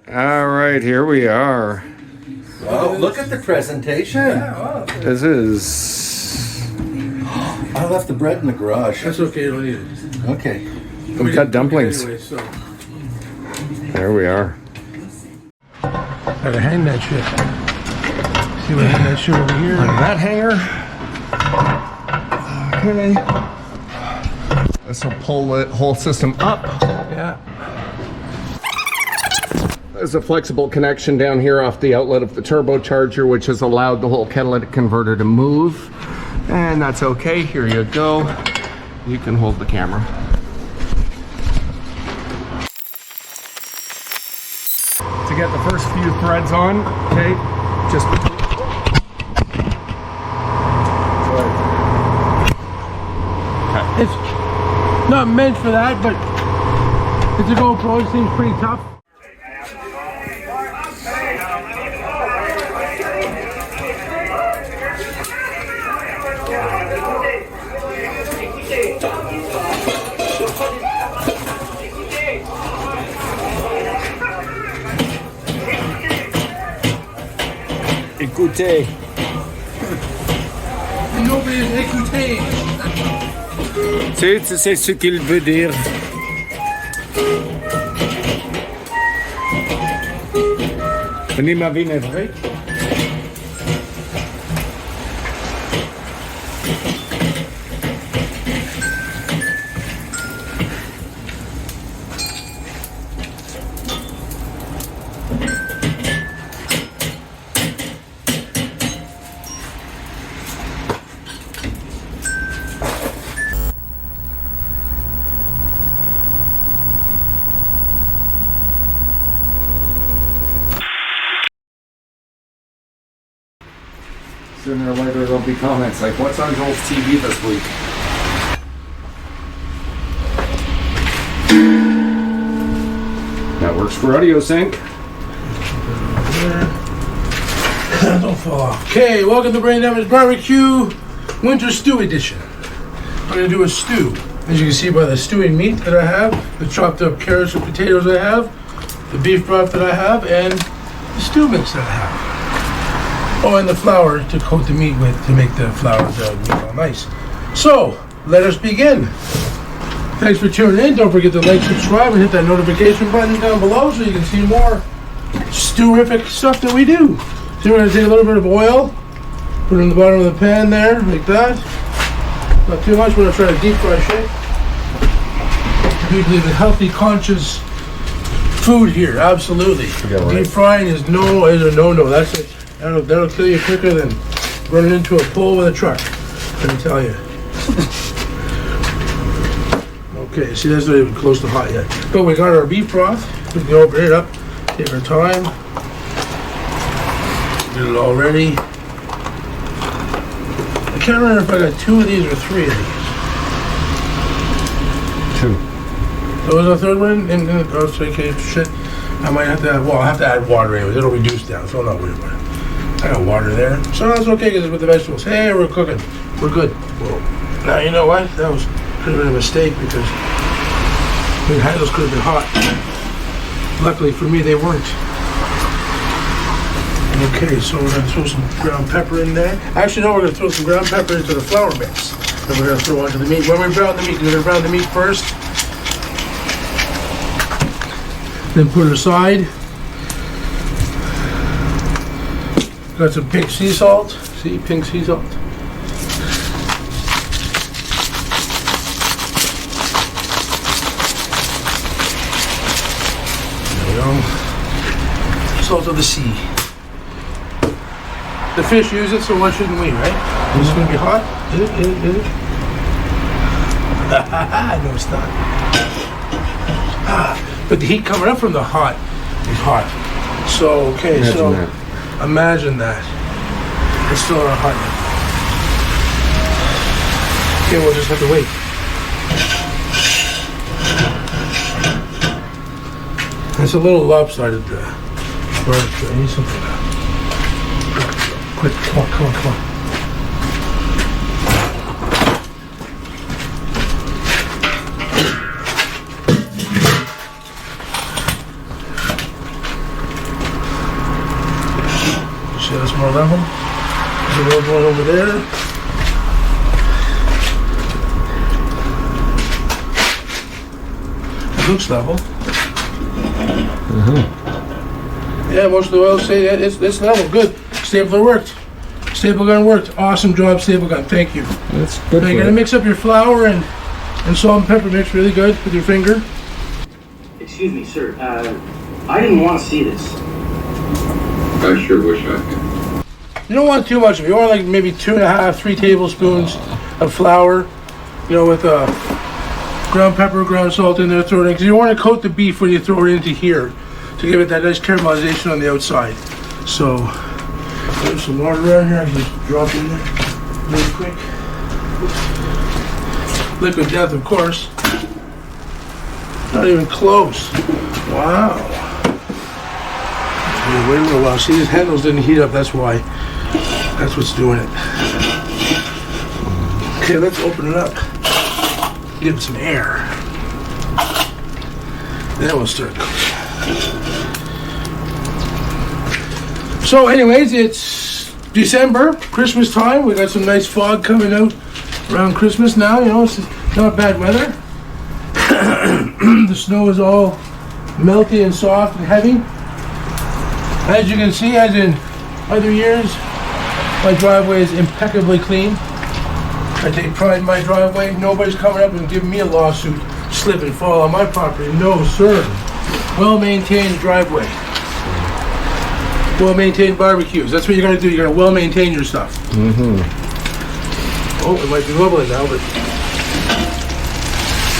All right, here we are. Oh, look at the presentation. Yeah, wow. This is... I left the bread in the garage. That's okay, you don't need it. Okay. We got dumplings. Anyway, so. There we are. Gotta hang that shit. See what hang that shit over here? On that hanger. Okay. This will pull the whole system up. Yeah. There's a flexible connection down here off the outlet of the turbocharger, which has allowed the whole catalytic converter to move. And that's okay. Here you go. You can hold the camera. To get the first few threads on, okay, just It's not meant for that, but it's a GoPro. It seems pretty tough. écoutez. Nobody is écouté. C'est ce qu'il veut dire. Venez ma vinaigrette. Sooner or later there'll be comments like, what's on Joel's TV this week? That works for audio sync. Don't fall off. Okay, welcome to Brain Damage Barbecue Winter Stew Edition. I'm gonna do a stew. As you can see by the stewing meat that I have, the chopped up carrots and potatoes I have, the beef broth that I have, and the stew mix that I have. Oh, and the flour to coat the meat with to make the flour meat all nice. So, let us begin. Thanks for tuning in. Don't forget to like, subscribe, and hit that notification button down below so you can see more stew-rific stuff that we do. So we're going to take a little bit of oil, put it in the bottom of the pan there, like that. Not too much, we're going to try to deep fry shit. Usually the healthy, conscious food here, absolutely. Deep frying is a no-no. That's it. That'll kill you quicker than running into a pole with a truck, let me tell you. Okay, see, that's not even close to hot yet. But we got our beef broth. We can open it up, take our time. Get it all ready. I can't remember if I got 2 of these or 3 of these. 2. There was a third one in the okay, shit. I might have to add, well, I'll have to add water anyway. It'll reduce down, so I'm not worried about it. I got water there. So that's okay because it's with the vegetables. Hey, we're cooking. We're good. Whoa. Now, you know what? That could have been a mistake because the handles could have been hot. Luckily for me, they weren't. Okay, so we're going to throw some ground pepper in there. Actually, no, we're going to throw some ground pepper into the flour mix. Then we're going to throw onto the meat. When we brown the meat, we're going to brown the meat first. Then put it aside. Got some pink sea salt. See, pink sea salt. There we go. Salt of the sea. The fish use it, so why shouldn't we, right? Is it going to be hot? Is it? No, it's not. But the heat coming up from the hot is hot. So, okay, imagine that. It's still not hot yet. Okay, we'll just have to wait. It's a little lopsided. I need something. Quick, come on. See, that's more level. There's a road going over there. It looks level. Yeah, most of the oils say that it's level. Good. Stapler worked. Staple gun worked. Awesome job, staple gun. Thank you. That's good. Now you're gonna mix up your flour and salt and pepper mix really good with your finger. Excuse me, sir. I didn't want to see this. I sure wish I could. You don't want too much of it. You want like maybe 2.5, 3 tablespoons of flour, you know, with ground pepper, ground salt in there, throw it in. Because you don't want to coat the beef when you throw it into here to give it that nice caramelization on the outside. So, there's some water around here. I can just drop in there really quick. Liquid death, of course. Not even close. Wow. Wait a little while. See, these handles didn't heat up. That's why. That's what's doing it. Okay, let's open it up. Give it some air. Then we'll start cooking. So, anyways, it's December, Christmas time. We got some nice fog coming out around Christmas now. You know, it's not bad weather. The snow is all melty and soft and heavy. As you can see, as in other years, my driveway is impeccably clean. I take pride in my driveway. Nobody's coming up and giving me a lawsuit, slip and fall on my property. No, sir. Well-maintained driveway. Well-maintained barbecues. That's what you gotta do. You gotta well-maintain your stuff. Oh, it might be bubbling now, but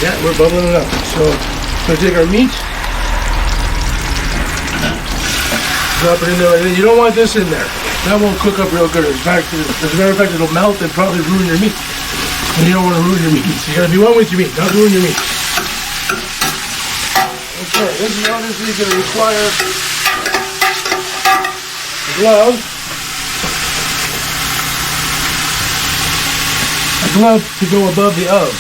yeah, we're bubbling it up. So, we're gonna take our meat. Drop it in there like that. You don't want this in there. That won't cook up real good. In fact, as a matter of fact, it'll melt and probably ruin your meat. And you don't want to ruin your meat. So you gotta be one with your meat, not ruin your meat. Okay, this is obviously gonna require a glove. A glove to go above the oven.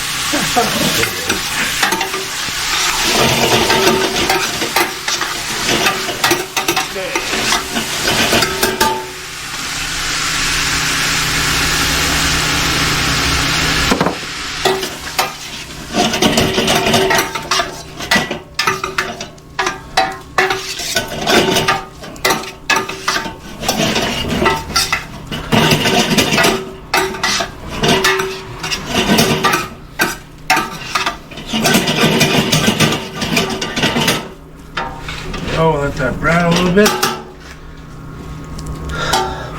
Oh, let that brown a little bit.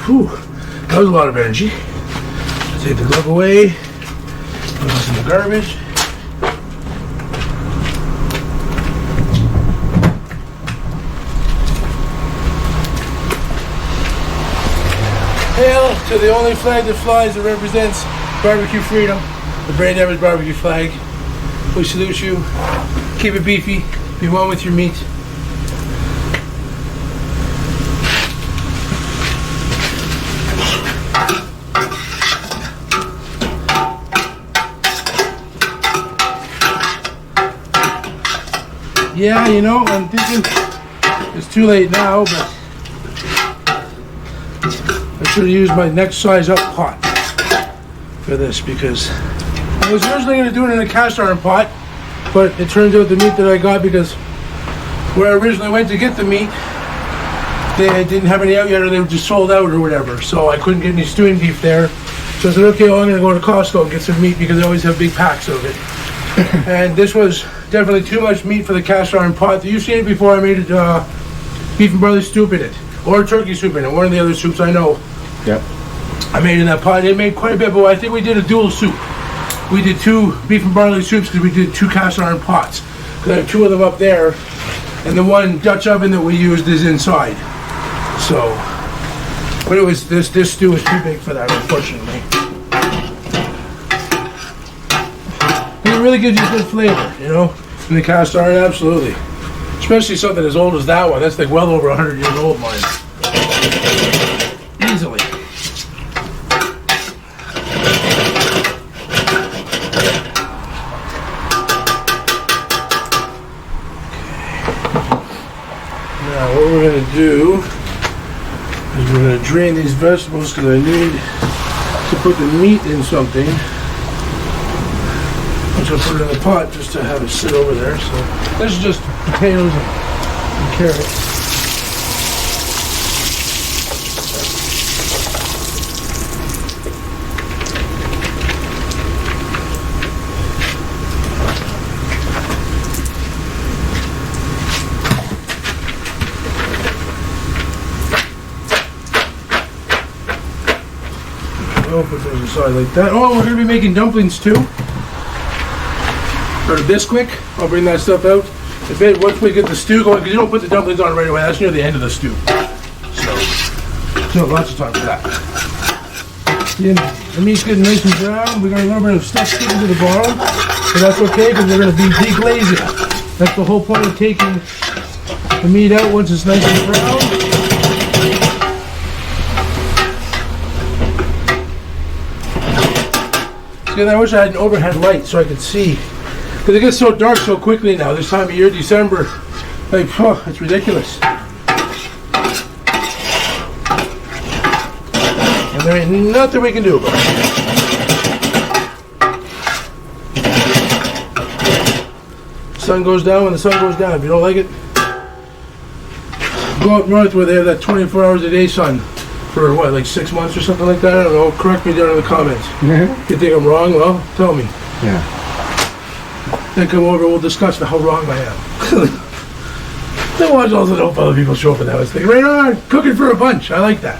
Whew, that was a lot of energy. Take the glove away. Put this in the garbage. Hail to the only flag that flies that represents barbecue freedom, the Brain Damage barbecue flag. We salute you. Keep it beefy. Be one with your meat. Yeah, you know, I'm thinking it's too late now, but I should have used my next size up pot for this because I was originally going to do it in a cast iron pot, but it turns out the meat that I got, because where I originally went to get the meat, they didn't have any out yet, or they were just sold out or whatever, so I couldn't get any stewing beef there. So I said, okay, well, I'm going to go to Costco and get some meat because they always have big packs of it. And this was definitely too much meat for the cast iron pot. You've seen it before. I made it beef and barley soup in it, or turkey soup in it. One of the other soups I know. Yep. I made in that pot. It made quite a bit, but I think we did a dual soup. We did 2 beef and barley soups because we did 2 cast iron pots. Because I have 2 of them up there, and the one Dutch oven that we used is inside. So, but it was this stew was too big for that, unfortunately. It really gives you good flavor, you know, in the cast iron, absolutely. Especially something as old as that one. That's like well over 100 years old, mine. Easily. Okay. Now what we're going to do is I'm gonna drain these vegetables because I need to put the meat in something. Which I'll put it in the pot just to have it sit over there. So this is just potatoes and carrots. I'll put those aside like that. Oh, we're going to be making dumplings too. Or the Bisquick. I'll bring that stuff out. Once we get the stew going, because you don't put the dumplings on right away. That's near the end of the stew. So lots of time for that. The meat's getting nice and brown. We got a little bit of stuff sticking to the bottom. But that's okay because we're going to be deglazing. That's the whole point of taking the meat out once it's nice and brown. I wish I had an overhead light so I could see. Because it gets so dark so quickly now, this time of year, December. Like, oh, it's ridiculous. And there ain't nothing we can do about it. Sun goes down when the sun goes down. If you don't like it, go up north where they have that 24 hours a day sun. For what, like 6 months or something like that? I don't know. Correct me down in the comments. If you think I'm wrong, well, tell me. Yeah. Then come over, we'll discuss how wrong I am. Then watch all the dope other people show up in the house. Think, right on, cooking for a bunch. I like that.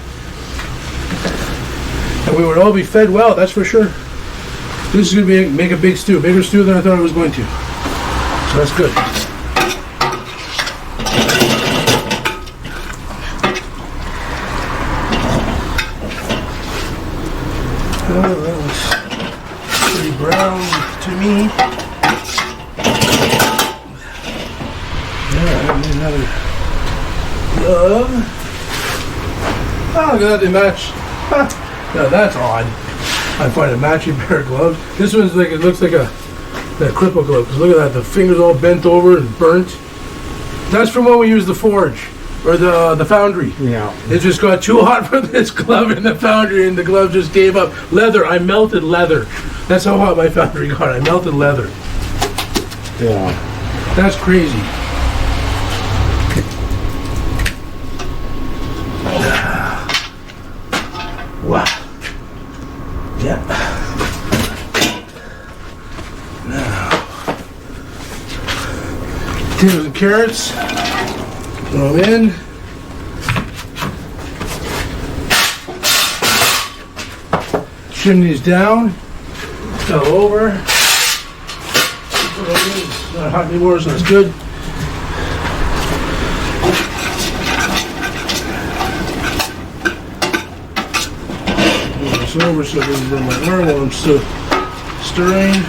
And we would all be fed well, that's for sure. This is going to make a big stew. Bigger stew than I thought it was going to. So that's good. Well, that looks pretty brown to me. Yeah, I need another glove. Oh, look at that, they match. Now that's odd. I find a matching pair of gloves. This one's like, it looks like that cripple glove. Because look at that, the fingers all bent over and burnt. That's from when we used the forge. Or the foundry. Yeah. It just got too hot for this glove in the foundry and the glove just gave up. Leather, I melted leather. That's how hot my foundry got. I melted leather. Yeah. That's crazy. Wow. Yeah. Now. Potatoes and carrots. Throw them in. Trim these down. Fell over. It's not hot anymore, so that's good. Move this over so it doesn't burn my arm while I'm still stirring.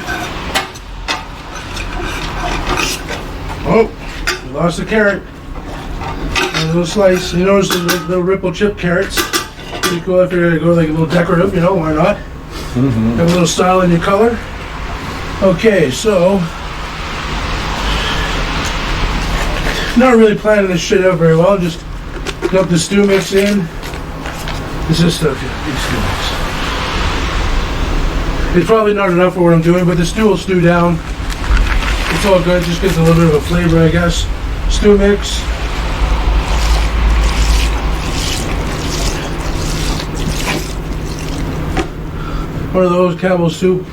Oh, we lost the carrot. A little slice. You notice the little ripple chip carrots. Pretty cool if you're going to go like a little decorative, you know, why not? Have a little style in your color. Okay, so not really planning this shit out very well. Just dump the stew mix in. This is stuff, yeah, big stew mix. It's probably not enough for what I'm doing, but the stew will stew down. It's all good, just gets a little bit of a flavor, I guess. Stew mix. One of those Campbell soup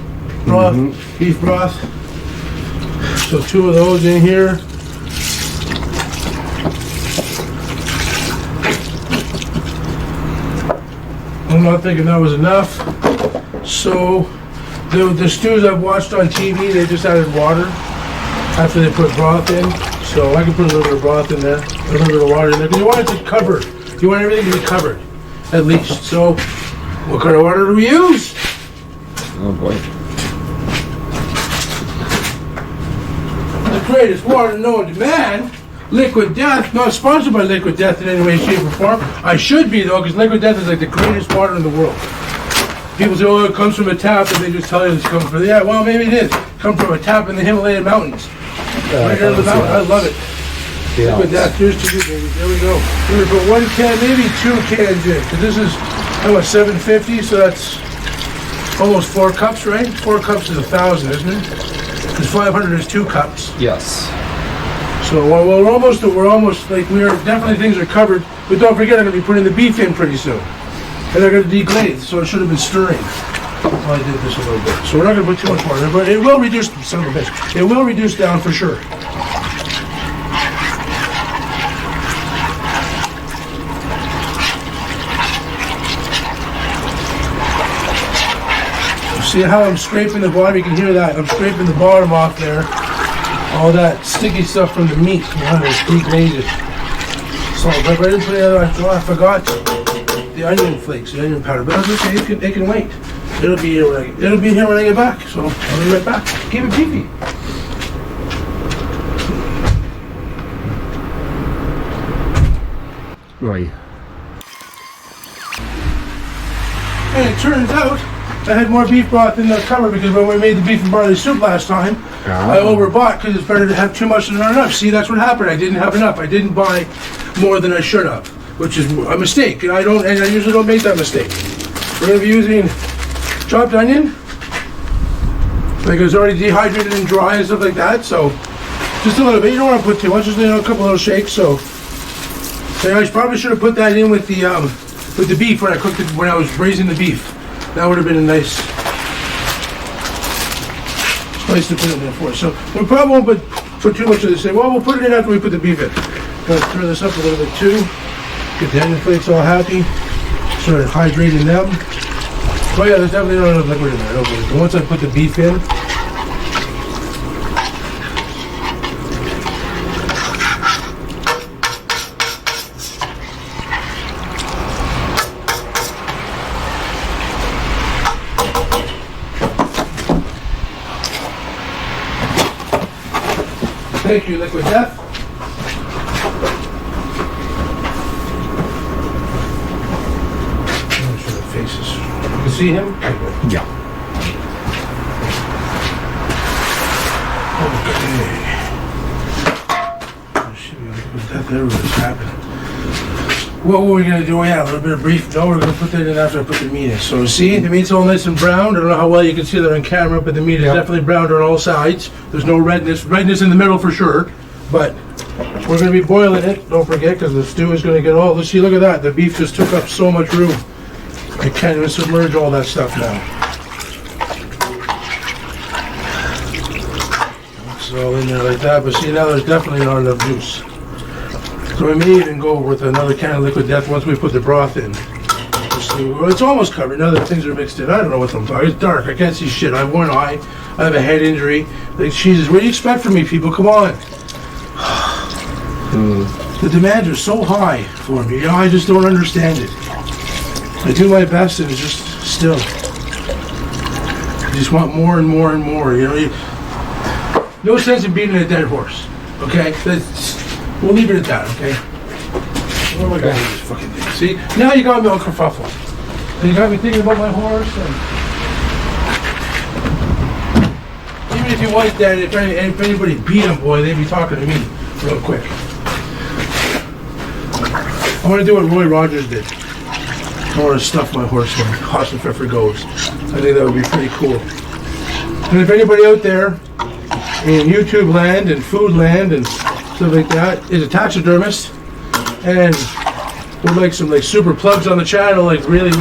broth, beef broth. So 2 of those in here. I'm not thinking that was enough. So the stews I've watched on TV, they just added water after they put broth in. So I can put a little bit of broth in there, a little bit of water in there. Because you want it to cover. You want everything to be covered, at least. So what kind of water do we use? Oh boy. The greatest water known to man. Liquid Death, not sponsored by Liquid Death in any way, shape, or form. I should be though, because Liquid Death is like the greatest water in the world. People say, oh, it comes from a tap, and they just tell you it's coming from, yeah, well, maybe it is. Come from a tap in the Himalayan mountains. Right here in the mountain, I love it. Liquid death, here's to you, baby. There we go. We're gonna put 1 can, maybe 2 cans in. Cause this is, what, 750, so that's almost 4 cups, right? 4 cups is 1,000, isn't it? Because 500 is 2 cups. Yes. So we're almost like definitely things are covered. But don't forget, I'm gonna be putting the beef in pretty soon, and they're gonna deglaze. So it should have been stirring. Well, I did this a little bit. So we're not gonna put too much water in, but it will reduce. Son of a bitch. It will reduce down for sure. See how I'm scraping the bottom? You can hear that. I'm scraping the bottom off there. All that sticky stuff from the meat. It's deglaze. So, but I didn't put it on. I forgot the onion flakes, the onion powder. But that's okay. It can wait. It'll be here when I get back. So I'll be right back. Keep it beefy. Right. And it turns out I had more beef broth in the cupboard because when we made the beef and barley soup last time, I overbought because it's better to have too much than not enough. See, that's what happened. I didn't have enough. I didn't buy more than I should have, which is a mistake. And I usually don't make that mistake. We're going to be using chopped onion. Like it's already dehydrated and dry and stuff like that. So just a little bit. You don't want to put too much. Just a couple little shakes. So I probably should have put that in with the beef when I cooked it, when I was braising the beef. That would have been a nice spice to put in there for us. So we probably won't put too much of this in. Well, we'll put it in after we put the beef in. Gonna stir this up a little bit too. Get the onion flakes all happy. Start hydrating them. Oh yeah, there's definitely not enough liquid in there. Don't worry. But once I put the beef in, thank you, Liquid Death. Make sure the faces. You can see him? Yeah. Okay. Should be Liquid Death everywhere's happening. What were we gonna do? Yeah, a little bit of beef. No, we're gonna put that in after I put the meat in. So see, the meat's all nice and brown. I don't know how well you can see that on camera, but the meat is definitely browned on all sides. There's no redness. Redness in the middle for sure. But we're gonna be boiling it. Don't forget, because the stew is gonna get all. Let's see. Look at that. The beef just took up so much room. I can't even submerge all that stuff now. It's all in there like that. But see, now there's definitely not enough juice. So we may even go with another can of Liquid Death once we put the broth in. Well, it's almost covered. Now that things are mixed in, I don't know what I'm talking. It's dark. I can't see shit. I have one eye. I have a head injury. Like, Jesus, what do you expect from me, people? Come on. The demands are so high for me. You know, I just don't understand it. I do my best, and it's just still. I just want more and more and more. You know, no sense in beating a dead horse. Okay. We'll leave it at that, okay? What am I going to do this fucking thing? See? Now you got me all kerfuffled. And you got me thinking about my horse. And even if you was dead, if anybody beat him, boy, they'd be talking to me real quick. I want to do what Roy Rogers did. I want to stuff my horse when Hoss and Pfeffer goes. I think that would be pretty cool. And if anybody out there in YouTube land and food land and stuff like that is a taxidermist and would like some super plugs on the channel, like really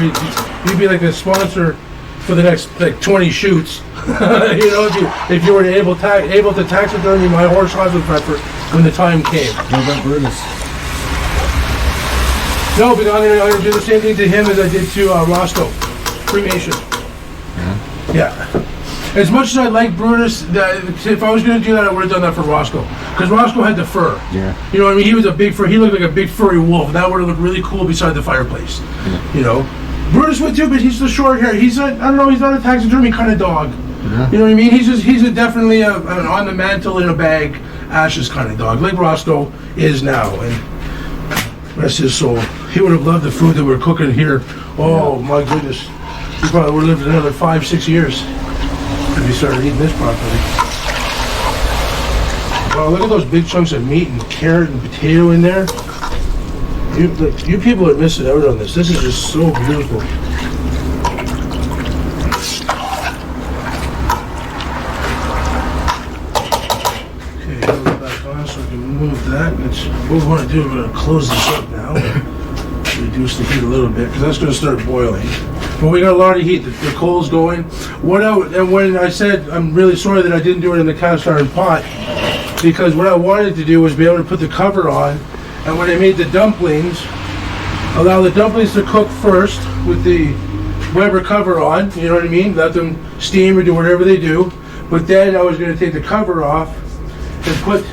you'd be like a sponsor for the next 20 shoots. You know, if you were able to taxidermy my horse Hoss and Pfeffer when the time came. What about Brutus? No, but I'm gonna do the same thing to him as I did to Roscoe. Cremation. Yeah. As much as I like Brutus, if I was going to do that, I would have done that for Roscoe. Because Roscoe had the fur. Yeah. You know what I mean? He was a big fur. He looked like a big furry wolf. That would have looked really cool beside the fireplace. Yeah. You know? Brutus would too, but he's the short hair. He's I don't know, he's not a taxidermy kind of dog. Yeah. You know what I mean? He's definitely an on the mantle in a bag, ashes kind of dog. Like Roscoe is now. And rest his soul. He would have loved the food that we're cooking here. Oh my goodness. He probably would have lived another 5-6 years. If you started eating this properly. Wow, look at those big chunks of meat and carrot and potato in there. You people are missing out on this. This is just so beautiful. Okay, hold it back on so we can move that. What we want to do, we're going to close this up now. Reduce the heat a little bit because that's going to start boiling. But we got a lot of heat. The coal's going. And when I said I'm really sorry that I didn't do it in the cast iron pot, because what I wanted to do was be able to put the cover on, and when I made the dumplings, allow the dumplings to cook first with the Weber cover on. You know what I mean? Let them steam or do whatever they do. But then I was going to take the cover off and put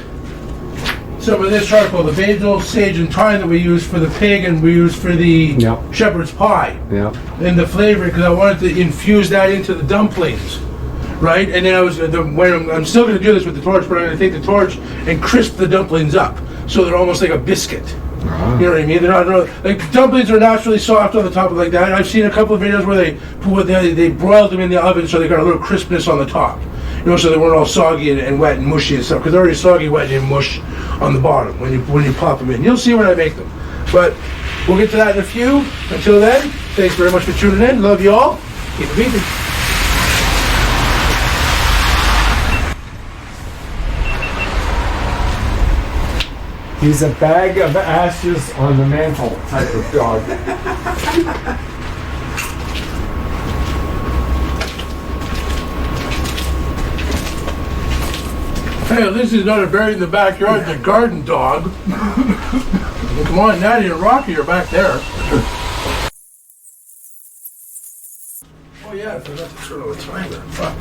some of this charcoal, the basil, sage, and thyme that we use for the pig and we use for the shepherd's pie. Yeah. And the flavor, because I wanted to infuse that into the dumplings, right? And then I'm still going to do this with the torch, but I'm going to take the torch and crisp the dumplings up, so they're almost like a biscuit. You know what I mean? They're not like dumplings are naturally soft on the top of like that. I've seen a couple of videos where they broiled them in the oven, so they got a little crispness on the top. You know, so they weren't all soggy and wet and mushy and stuff, because they're already soggy, wet, and mush on the bottom when you pop them in. You'll see when I make them. But we'll get to that in a few. Until then, thanks very much for tuning in. Love you all. Keep it beefing. He's a bag of ashes on the mantle type of dog. Hey, this is not a buried in the backyard, it's a garden dog. Well, come on, Natty and Rocky are back there. Oh yeah, I forgot to turn on the timer. Fuck.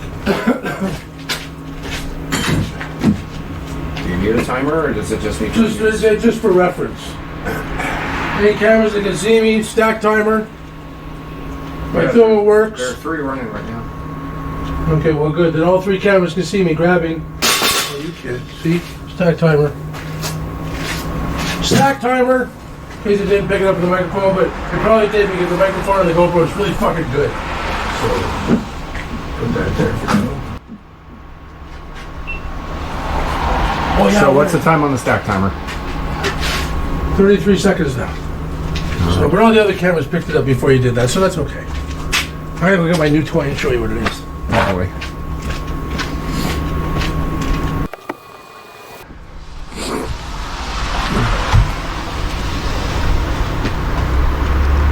Do you need a timer, or does it just need Just for reference. Any cameras that can see me, stack timer. My film works. There are 3 running right now. Okay, well good. Then all 3 cameras can see me grabbing. Oh, you kid. See? Stack timer. Stack timer! In case it didn't pick it up with the microphone, but it probably did because the microphone on the GoPro is really fucking good. So, put that there for now. Oh, yeah, So what's the time on the stack timer? 33 seconds now. So, but all the other cameras picked it up before you did that, so that's okay. I'm gonna look at my new toy and show you what it is. That way.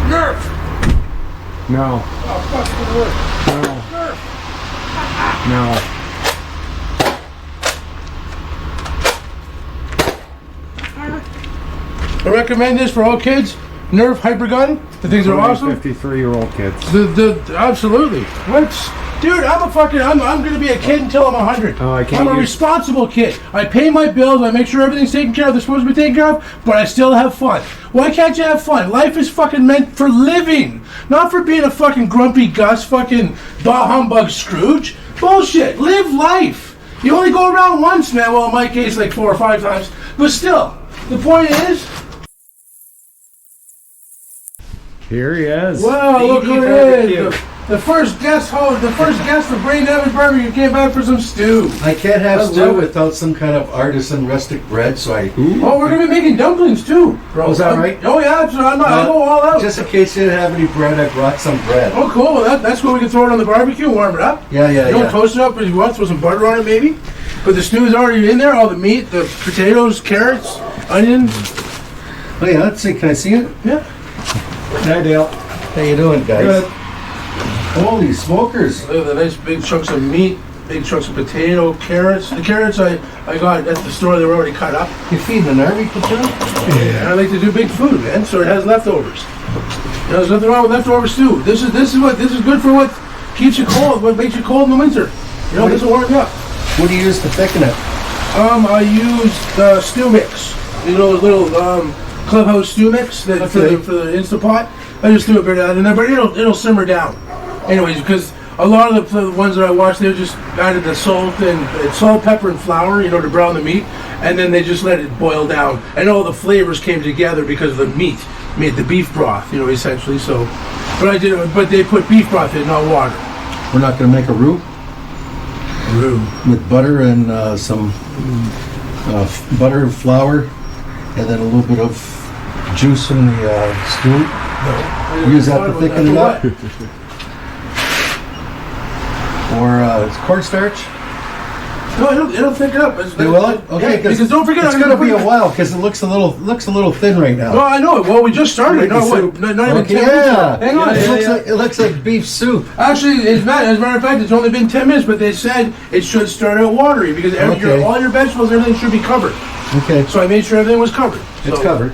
Nerf! No. Oh, fuck, it work. No. Nerf! No. I recommend this for all kids. Nerf hyper gun. The things are awesome. 53-year-old kids. Absolutely. Dude, I'm gonna be a kid until I'm 100. Oh, I can't I'm a responsible kid. I pay my bills, I make sure everything's taken care of, they're supposed to be taken care of, but I still have fun. Why can't you have fun? Life is fucking meant for living, not for being a fucking grumpy Gus, fucking bah humbug Scrooge. Bullshit. Live life. You only go around once, man. Well, in my case, like 4 or 5 times, but still, the point is. Here he is. Wow, look who it is. The first guest for Brain Damage Barbecue came back for some stew. I can't have stew without some kind of artisan rustic bread, so I... Oh, we're going to be making dumplings too. Bro. Is that right? Oh yeah, so I go all out. Just in case you didn't have any bread, I brought some bread. Oh cool, well, that's where we can throw it on the barbecue and warm it up. Yeah. You want to toast it up if you want, throw some butter on it maybe. But the stew is already in there, all the meat, the potatoes, carrots, onions. Oh yeah, let's see, can I see it? Yeah. Hey, Dale. How you doing, guys? Good. Holy smokers. Look at the nice big chunks of meat, big chunks of potato, carrots. The carrots I got at the store, they were already cut up. You feeding an army platoon? Yeah, I like to do big food, man, so it has leftovers. There's nothing wrong with leftover stew. This is good for what keeps you cold, what makes you cold in the winter. You know, this will warm you up. What do you use to thicken it? I use the stew mix. You know, the little clubhouse stew mix that for the Instapot. I just do a bit of that in there, but it'll simmer down. Anyways, because a lot of the ones that I watched, they just added the salt, pepper, and flour, you know, to brown the meat, and then they just let it boil down, and all the flavors came together because of the meat made the beef broth, you know, essentially. So, but they put beef broth in, not water. We're not going to make a roux? Roux With butter and some butter and flour, and then a little bit of juice from the stew. Use that to thicken it up. Or cornstarch. No, it'll thicken it up. You will it? Okay, yeah, because don't forget, it's going to be a while because it looks a little thin right now. No, I know. Well, we just started. No, wait, not even 10 minutes. Hang on. It looks like beef soup. Actually, as a matter of fact, it's only been 10 minutes, but they said it should start out watery because all your vegetables, everything should be covered. Okay. So I made sure everything was covered. It's covered.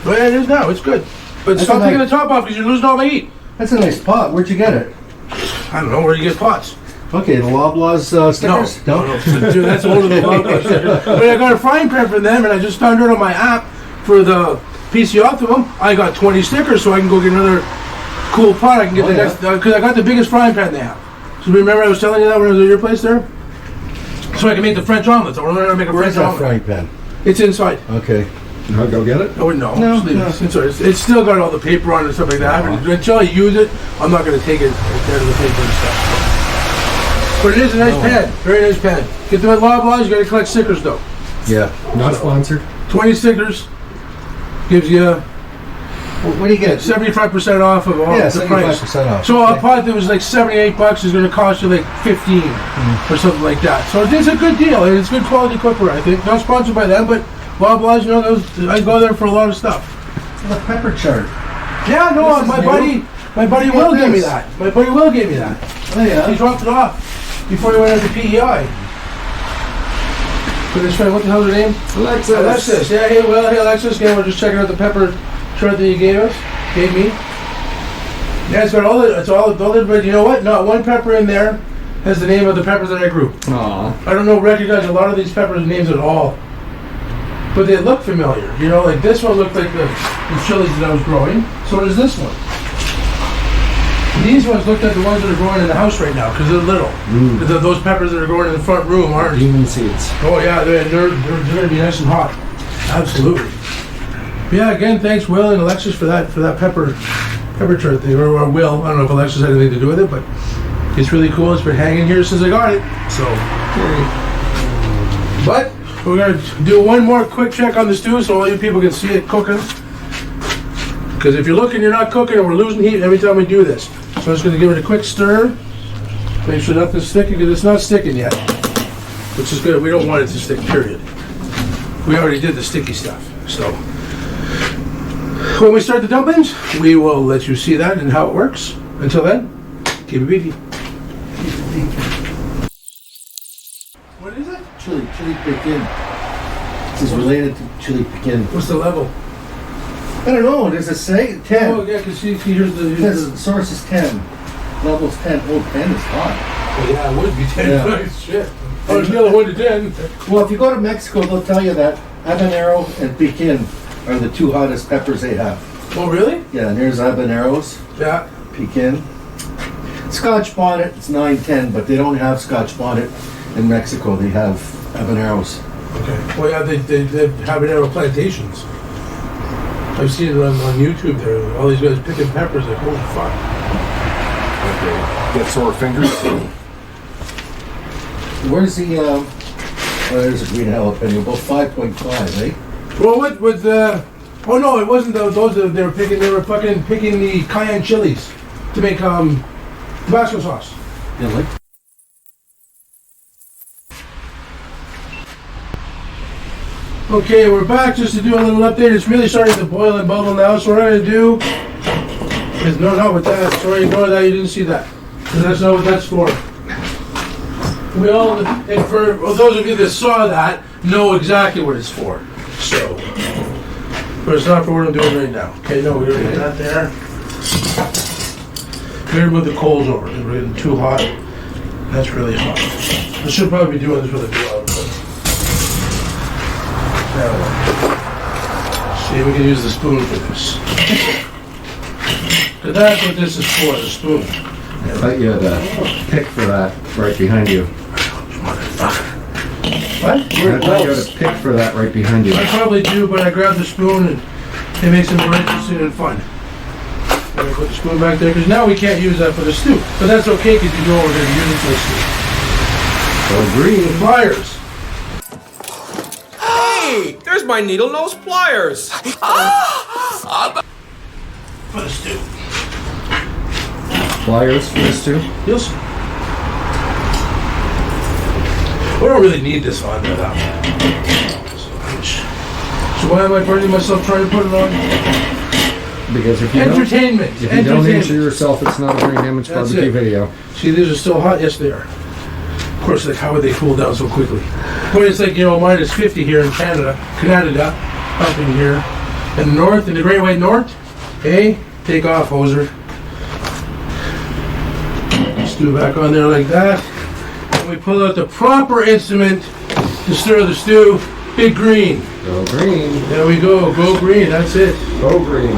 But yeah, it is now. It's good. But stop taking the top off because you're losing all the heat. That's a nice pot. Where'd you get it? I don't know. Where do you get pots? Okay, the Loblaws stickers? No. Dude, that's older than Loblaws stickers. But I got a frying pan from them, and I just found it on my app for the PC Optimum. I got 20 stickers, so I can go get another cool pot. I can get the next, because I got the biggest frying pan they have. So remember I was telling you that when I was at your place there? So I can make the French omelets. I want to learn how to make a Where's French that omelet. frying pan? It's inside. Okay. I'll go get it. Oh, no. No. It's inside. It's still got all the paper on it and stuff like that. Until I use it, I'm not going to take it out of the paper and stuff. But it is a nice pan. Very nice pan. Get them at Loblaws, you got to collect stickers though. Yeah. Not sponsored. 20 stickers gives you What do you get? 75% off of all the price. 75% off. So a pot that was like $78 is going to cost you like 15 or something like that. So it's a good deal. And it's good quality cookware, I think. Not sponsored by them, but Loblaws, you know, I go there for a lot of stuff. The pepper chart. Yeah, no, my buddy Will gave me that. My buddy Will gave me that. Oh yeah. He dropped it off before he went into PEI. But his friend, what the hell's her name? Alexis. Yeah, hey Alexis, again, we're just checking out the pepper chart that you gave me. Yeah, it's got all the, but you know what? Not one pepper in there has the name of the peppers that I grew. Aww. I don't recognize a lot of these peppers' names at all. But they look familiar. You know, like this one looked like the chilies that I was growing. So does this one. These ones look like the ones that are growing in the house right now because they're little. Those peppers that are growing in the front room aren't. Demon seeds. Oh yeah, they're going to be nice and hot. Absolutely. But yeah, again, thanks Will and Alexis for that pepper chart thing. Or Will, I don't know if Alexis had anything to do with it, but it's really cool. It's been hanging here since I got it. So, but we're going to do one more quick check on the stew so all you people can see it cooking. Because if you're looking, you're not cooking, and we're losing heat every time we do this. So I'm just going to give it a quick stir. Make sure nothing's sticking, because it's not sticking yet. Which is good. We don't want it to stick, period. We already did the sticky stuff. So when we start the dumplings, we will let you see that and how it works. Until then, keep it beefy. What is it? Chili piquin. This is related to chili piquin. What's the level? I don't know. Does it say 10? Oh, yeah, because here's the... It says the source is 10. Level's 10. Oh, 10 is hot. Oh, yeah, it would be 10. Yeah. Shit. Oh, it's another 1 to 10. Well, if you go to Mexico, they'll tell you that habanero and piquin are the two hottest peppers they have. Oh, really? Yeah, and here's habaneros, Yeah. piquin. Scotch bonnet, it's 9, 10, but they don't have Scotch bonnet in Mexico. They have habaneros. Okay. Well, yeah, they have habanero plantations. I've seen it on YouTube there. All these guys picking peppers, like, holy fuck. Okay. Get sore fingers. Where's the, there's a green jalapeno, about 5.5, eh? Well, what oh no, it wasn't those that they were fucking picking the cayenne chilies to make, Tabasco sauce. Yeah, like. Okay, we're back just to do a little update. It's really starting to boil and bubble now, so what I'm going to do is, no, not with that. Sorry, ignore that, you didn't see that. Because that's not what that's for. We all, and for those of you that saw that, know exactly what it's for. So, but it's not for what I'm doing right now. Okay, no, we're going to get that there. We're going to move the coals over. They're getting too hot. That's really hot. I should probably be doing this with a glove. See, we can use the spoon for this. Because that's what this is for, the spoon. I thought you had a pick for that right behind you. What? I thought you had a pick for that right behind you. I probably do, but I grabbed the spoon and it makes it more interesting and fun. I'm going to put the spoon back there, because now we can't use that for the stew. But that's okay, because you know we're going to use it for the stew. So green. Pliers. Where's my needle nose pliers? For the stew. Pliers for this too? You'll see. We don't really need this on there that much. So why am I burning myself trying to put it on? Because if you Entertainment. don't, if you don't injure yourself, it's not a brain damage That's barbecue it. video. See, these are still hot. Yes, they are. Of course, like, how would they cool down so quickly? When it's like, minus 50 here in Canada, up in here, in the north, in the Great White North, hey, take off, hoser. Stew back on there like that. And we pull out the proper instrument to stir the stew, big green. Go green. There we go, go green, that's it. Go green.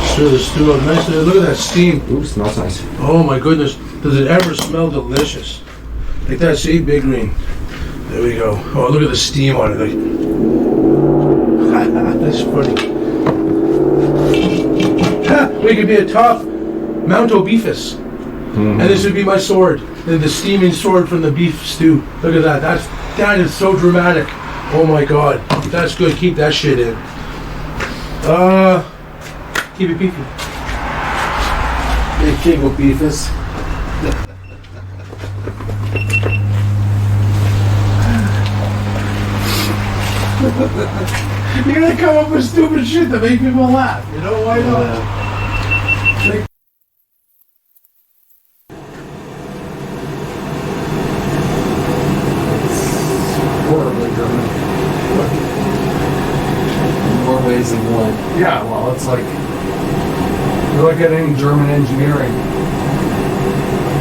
Stir the stew up nicely. Look at that steam. Ooh, smells nice. Oh my goodness, does it ever smell delicious? Like that, see, big green. There we go. Oh, look at the steam on it. Like, that's funny. We could be a top Mounto beefus. And this would be my sword. The steaming sword from the beef stew. Look at that. That is so dramatic. Oh my god. That's good. Keep that shit in. Keep it beefy. Big king of beefus. You're gonna come up with stupid shit to make people laugh. You know why not? Horribly German. In more ways than one. Yeah, well, it's like, you look at any German engineering.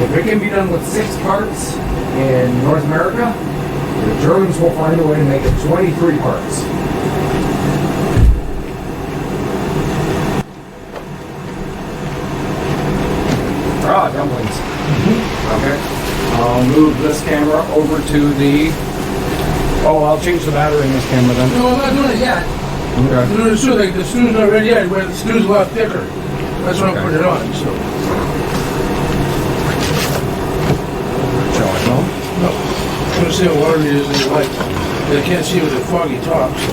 If it can be done with 6 parts in North America, the Germans will find a way to make it 23 parts. Dumplings. Okay. I'll move this camera over to the... Oh, I'll change the battery in this camera then. No, I'm not doing it yet. Okay. I'm doing the stew, like the stew's not ready yet, where the stew's a lot thicker. That's why I'm putting it on, so. Shall I go? No. I'm gonna see how watery it is in the light. I can't see with the foggy top, so.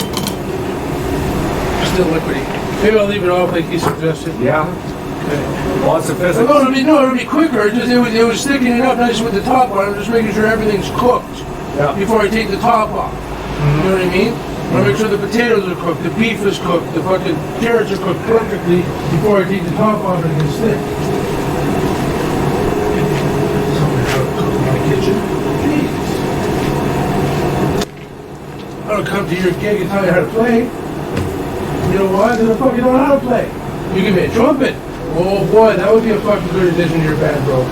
Still liquidy. Maybe I'll leave it off like he suggested. Yeah. Okay. Lots of physics. No, it'll be quicker. It was sticking it up nice with the top on. I'm just making sure everything's cooked before I take the top off. You know what I mean? I want to make sure the potatoes are cooked, the beef is cooked, the fucking carrots are cooked perfectly before I take the top off and it can stick. Something how to cook in my kitchen. Jeez. I don't come to your gig and tell you how to play. You know why? Because I fucking don't know how to play. You give me a trumpet. Oh boy, that would be a fucking good addition to your band, bro.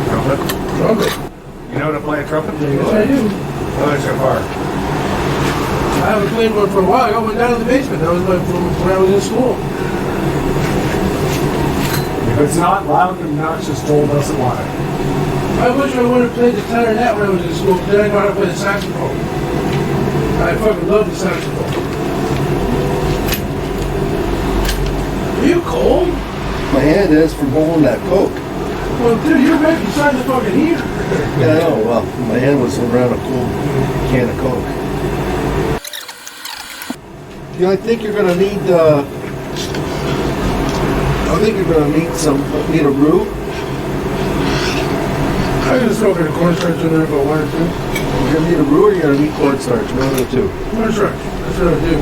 Trumpet. Trumpet. You know how to play a trumpet? Yes, I do. Well, so far. I haven't played one for a while. I got one down in the basement. That was like from when I was in school. If it's not loud and obnoxious, Joel doesn't want it. I wish I would have played the clarinet when I was in school, but then I got to play the saxophone. I fucking love the saxophone. Are you cold? My hand is from holding that Coke. Well, dude, you're right beside the fucking heater. Yeah, I know. Well, my hand was around a cold can of Coke. Yeah, I think you're gonna need. I think you're gonna need need a roux. I can just throw a bit of cornstarch in there if I wanted to. You're gonna need a roux, or you're gonna need cornstarch. One of the two. Cornstarch. That's what I do.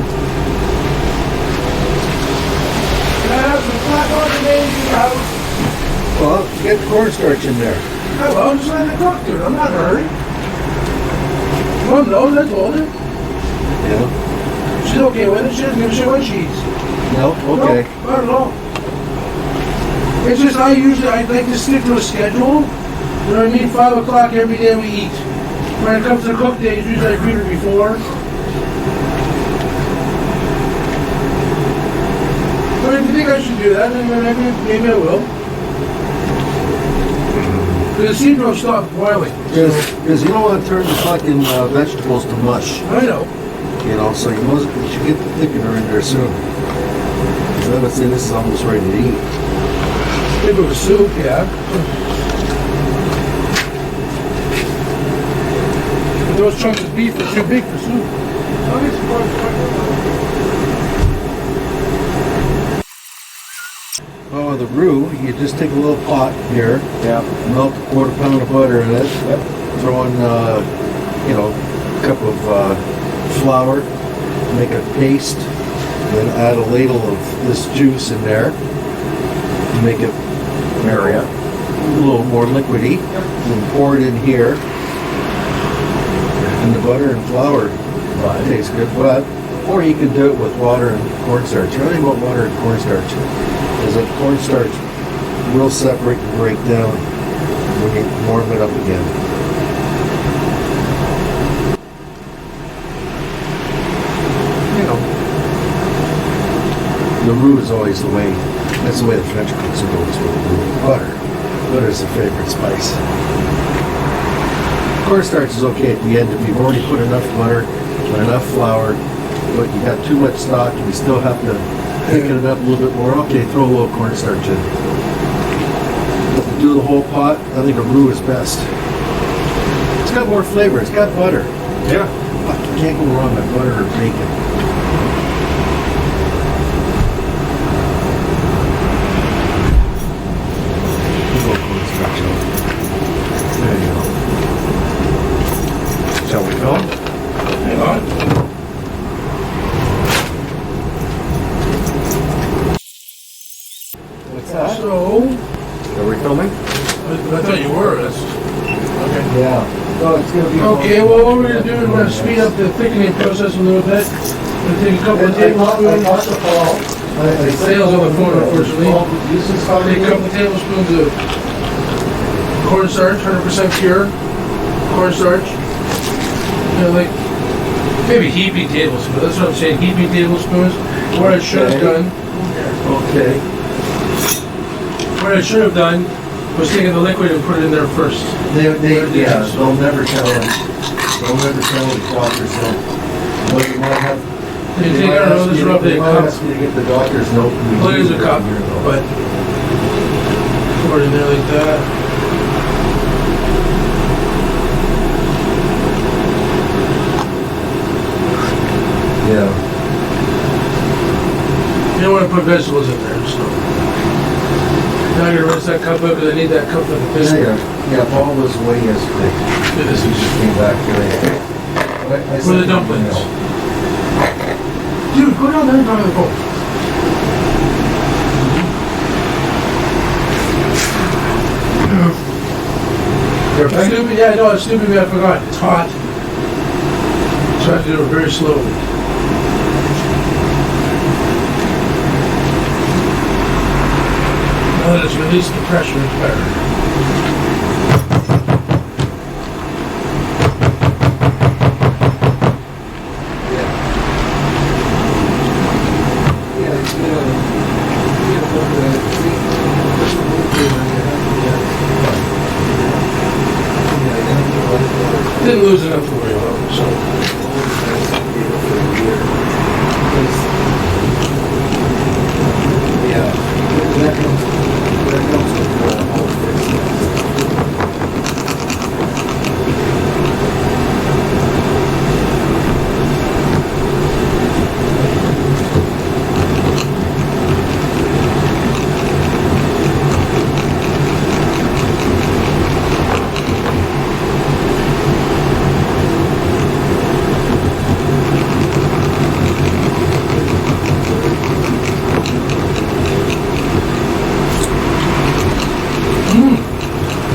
Can I have some flat water made in your house? Well, get cornstarch in there. I will. Just let it cook, dude. I'm not in a hurry. Mom knows. I told her. Yeah. She's okay with it. She doesn't give a shit what she eats. No. Okay. No, not at all. It's just I like to stick to a schedule. You know what I mean? 5 o'clock every day we eat. When it comes to cook days, usually I feed her before. But if you think I should do that, then maybe I will. The seed will stop boiling. Because you don't want to turn the fucking vegetables to mush. I know. You know, so you should get the thickener in there soon. Because I would say this is almost ready to eat. If it was soup, yeah. those chunks of beef are too big for soup. Oh, the roux, you just take a little pot here, melt a quarter pound of butter in it, throw in, you know, a cup of flour, make a paste, then add a ladle of this juice in there, make it area a little more liquidy, and pour it in here, and the butter and flour tastes good, but, or you can do it with water and cornstarch. The only thing about water and cornstarch is that cornstarch will separate and break down when you warm it up again. You know, the roux is always the way, that's the way the French cooks are always with the roux. Butter. Butter is a favorite spice. Cornstarch is okay at the end if you've already put enough butter and enough flour, but you got too much stock and you still have to thicken it up a little bit more. Okay, throw a little cornstarch in. But to do the whole pot, I think a roux is best. It's got more flavor. It's got butter. Yeah. Fuck, you can't go wrong with butter or bacon. There you go. Shall we go? Hang on. What's that? So, Are we filming? I thought you were. That's, okay. Yeah. No, it's gonna be. Okay, well, what we're going to do is we're going to speed up the thickening process a little bit. We're going to take a couple of tablespoons. Sales on the phone, unfortunately. Take a couple of tablespoons of cornstarch, 100% pure cornstarch. You know, like maybe heaping tablespoons. That's what I'm saying. Heaping tablespoons. What I should have done. Okay. What I should have done was taking the liquid and put it in there first. They'll never tell them. They'll never tell the doctor's note. But you might have. You take, I don't know, this roughly a cup. Ask me to get the doctor's note. Well, it is a cup, but pour it in there like that. Yeah. You don't want to put vegetables in there, so. Now I'm gonna rinse that cup out because I need that cup for the biscuit. Yeah, Paul was away yesterday. This He is just came back today. for the dumplings. Dude, go down there and talk on the phone. Stupid, yeah, no, it's stupid, I forgot. It's hot. So I have to do it very slowly. Now that it's released the pressure, it's better. Didn't lose enough to worry about, so. Yeah. That comes with all fixed.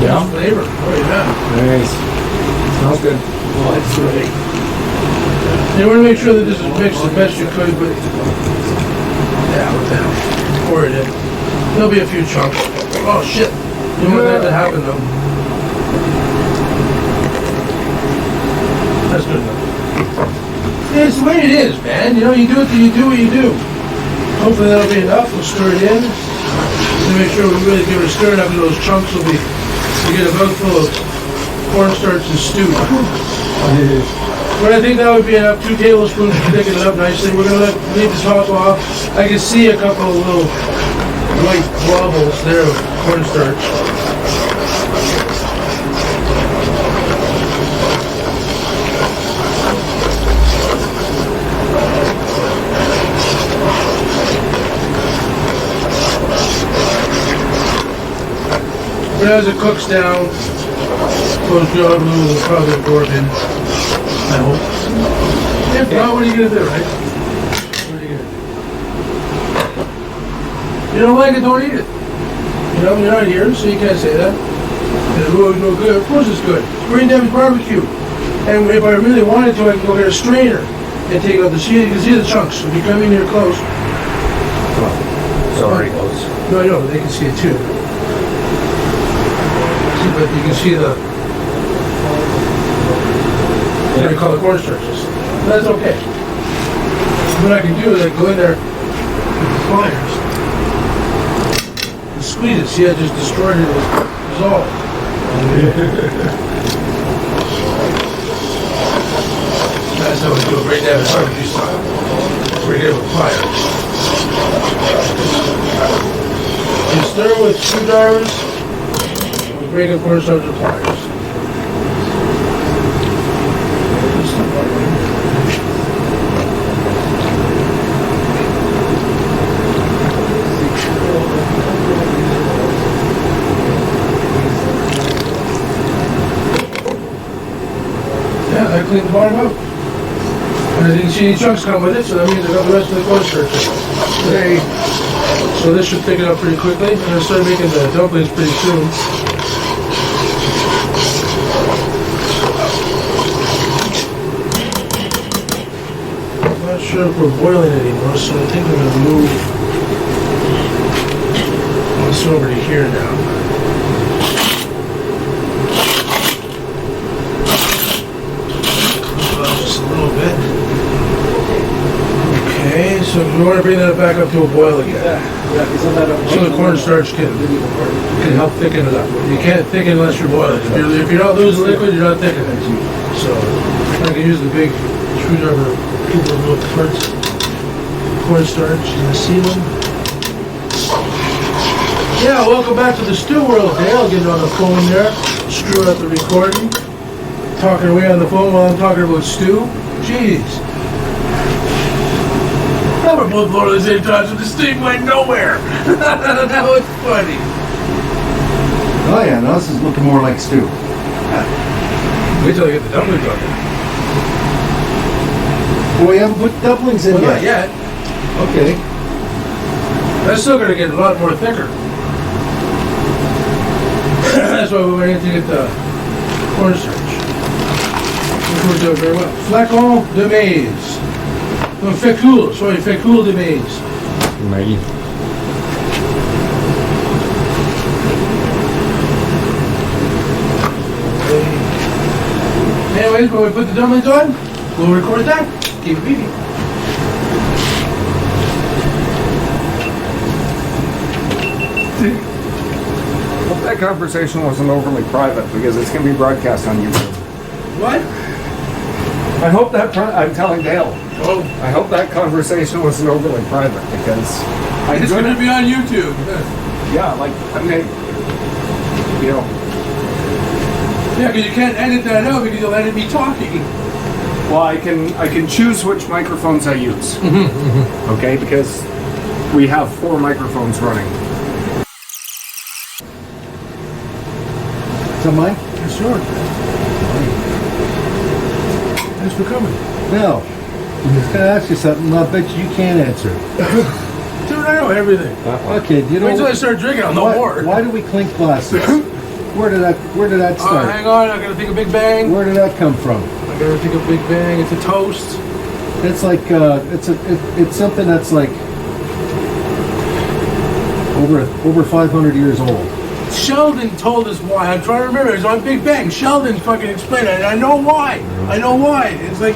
Yeah. Flavor, oh yeah. Nice. Smells good. Well, it's ready. You want to make sure that this is mixed the best you could, but yeah, what the hell? Pour it in. There'll be a few chunks. Oh shit! You don't want that to happen though. That's good enough. Yeah, it's the way it is, man. You know, you do what you do. Hopefully that'll be enough. We'll stir it in. To make sure we really give it a stir enough, and those chunks will be. You get a mouthful of cornstarch and stew. But I think that would be enough. 2 tablespoons to thicken it up nicely. We're gonna leave the top off. I can see a couple of little white globbles there of cornstarch. But as it cooks down, those yellow blue will probably absorb in. I hope. If not, what are you gonna do, right? What are you gonna do? You don't like it, don't eat it. You know, you're not here, so you can't say that. It's really no good. Of course it's good. It's brain damage barbecue. And if I really wanted to, I could go get a strainer and take out the seed. You can see the chunks. If you come in here close. Sorry. No, I know, but they can see it too. See, but you can see the, what do you call the cornstarches. That's okay. What I can do is I go in there with the pliers and squeeze it. See, I just destroyed it. It was dissolved. That's how we do it right now. It's barbecue style. Right here with pliers. You stir with screwdrivers, we break up cornstarch with pliers. Yeah, I clean the bottom out. And I didn't see any chunks come with it, so that means I got the rest of the cornstarch. So this should pick it up pretty quickly. I'm going to start making the dumplings pretty soon. I'm not sure if we're boiling anymore, so I think I'm going to move this over to here now. Just a little bit. Okay, so we want to bring that back up to a boil again. So the cornstarch can help thicken it up. You can't thicken unless you're boiling. If you're not losing liquid, you're not thickening it. So I can use the big screwdriver, pull the little parts of cornstarch and seal them. Yeah, welcome back to the stew world, Dale. Getting on the phone there, screwing up the recording, talking away on the phone while I'm talking about stew. Jeez. We're both blowing at the same time, so this thing went nowhere. That was funny. Oh yeah, now this is looking more like stew. Wait till I get the dumplings on there. Well, we haven't put dumplings in Well, not yet. yet. Okay. That's still going to get a lot more thicker. That's why we're waiting to get the cornstarch. We're doing very well. Flacon de maize. No, fécule, sorry, fécule de maize. Maggie. Anyways, when we put the dumplings on, we'll record that. Keep it beating. Hope that conversation wasn't overly private because it's going to be broadcast on YouTube. What? I hope that, I'm telling Dale, Oh, I hope that conversation wasn't overly private because it's going to be on YouTube. yeah, like, I mean, you know, Yeah, because you can't edit that out because you'll edit me talking. well, I can choose which microphones I use. Okay, because we have 4 microphones running. So mine? Sure. Thanks for coming. Now, I'm just gonna ask you something. I bet you can't answer. Dude, I know everything. Okay, do you know? Wait till I start drinking, I'll know more. Why do we clink glasses? Where did that start? Hang on, I gotta think a big bang. Where did that come from? I gotta think a big bang. It's a toast. It's like it's something that's like over 500 years old. Sheldon told us why. I'm trying to remember. It was on Big Bang. Sheldon fucking explained it, and I know why. I know why. It's like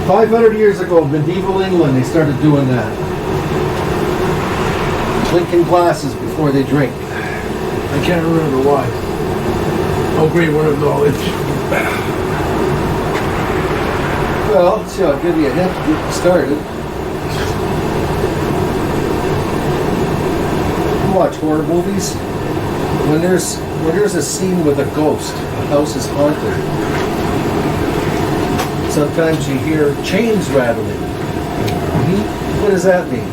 500 years ago, medieval England, they started doing that. Clinking glasses before they drink. I can't remember why. Oh, great word of knowledge. Well, see, I'll give you a hint to get you started. You watch horror movies. When there's a scene with a ghost, the house is haunted. Sometimes you hear chains rattling. What does that mean?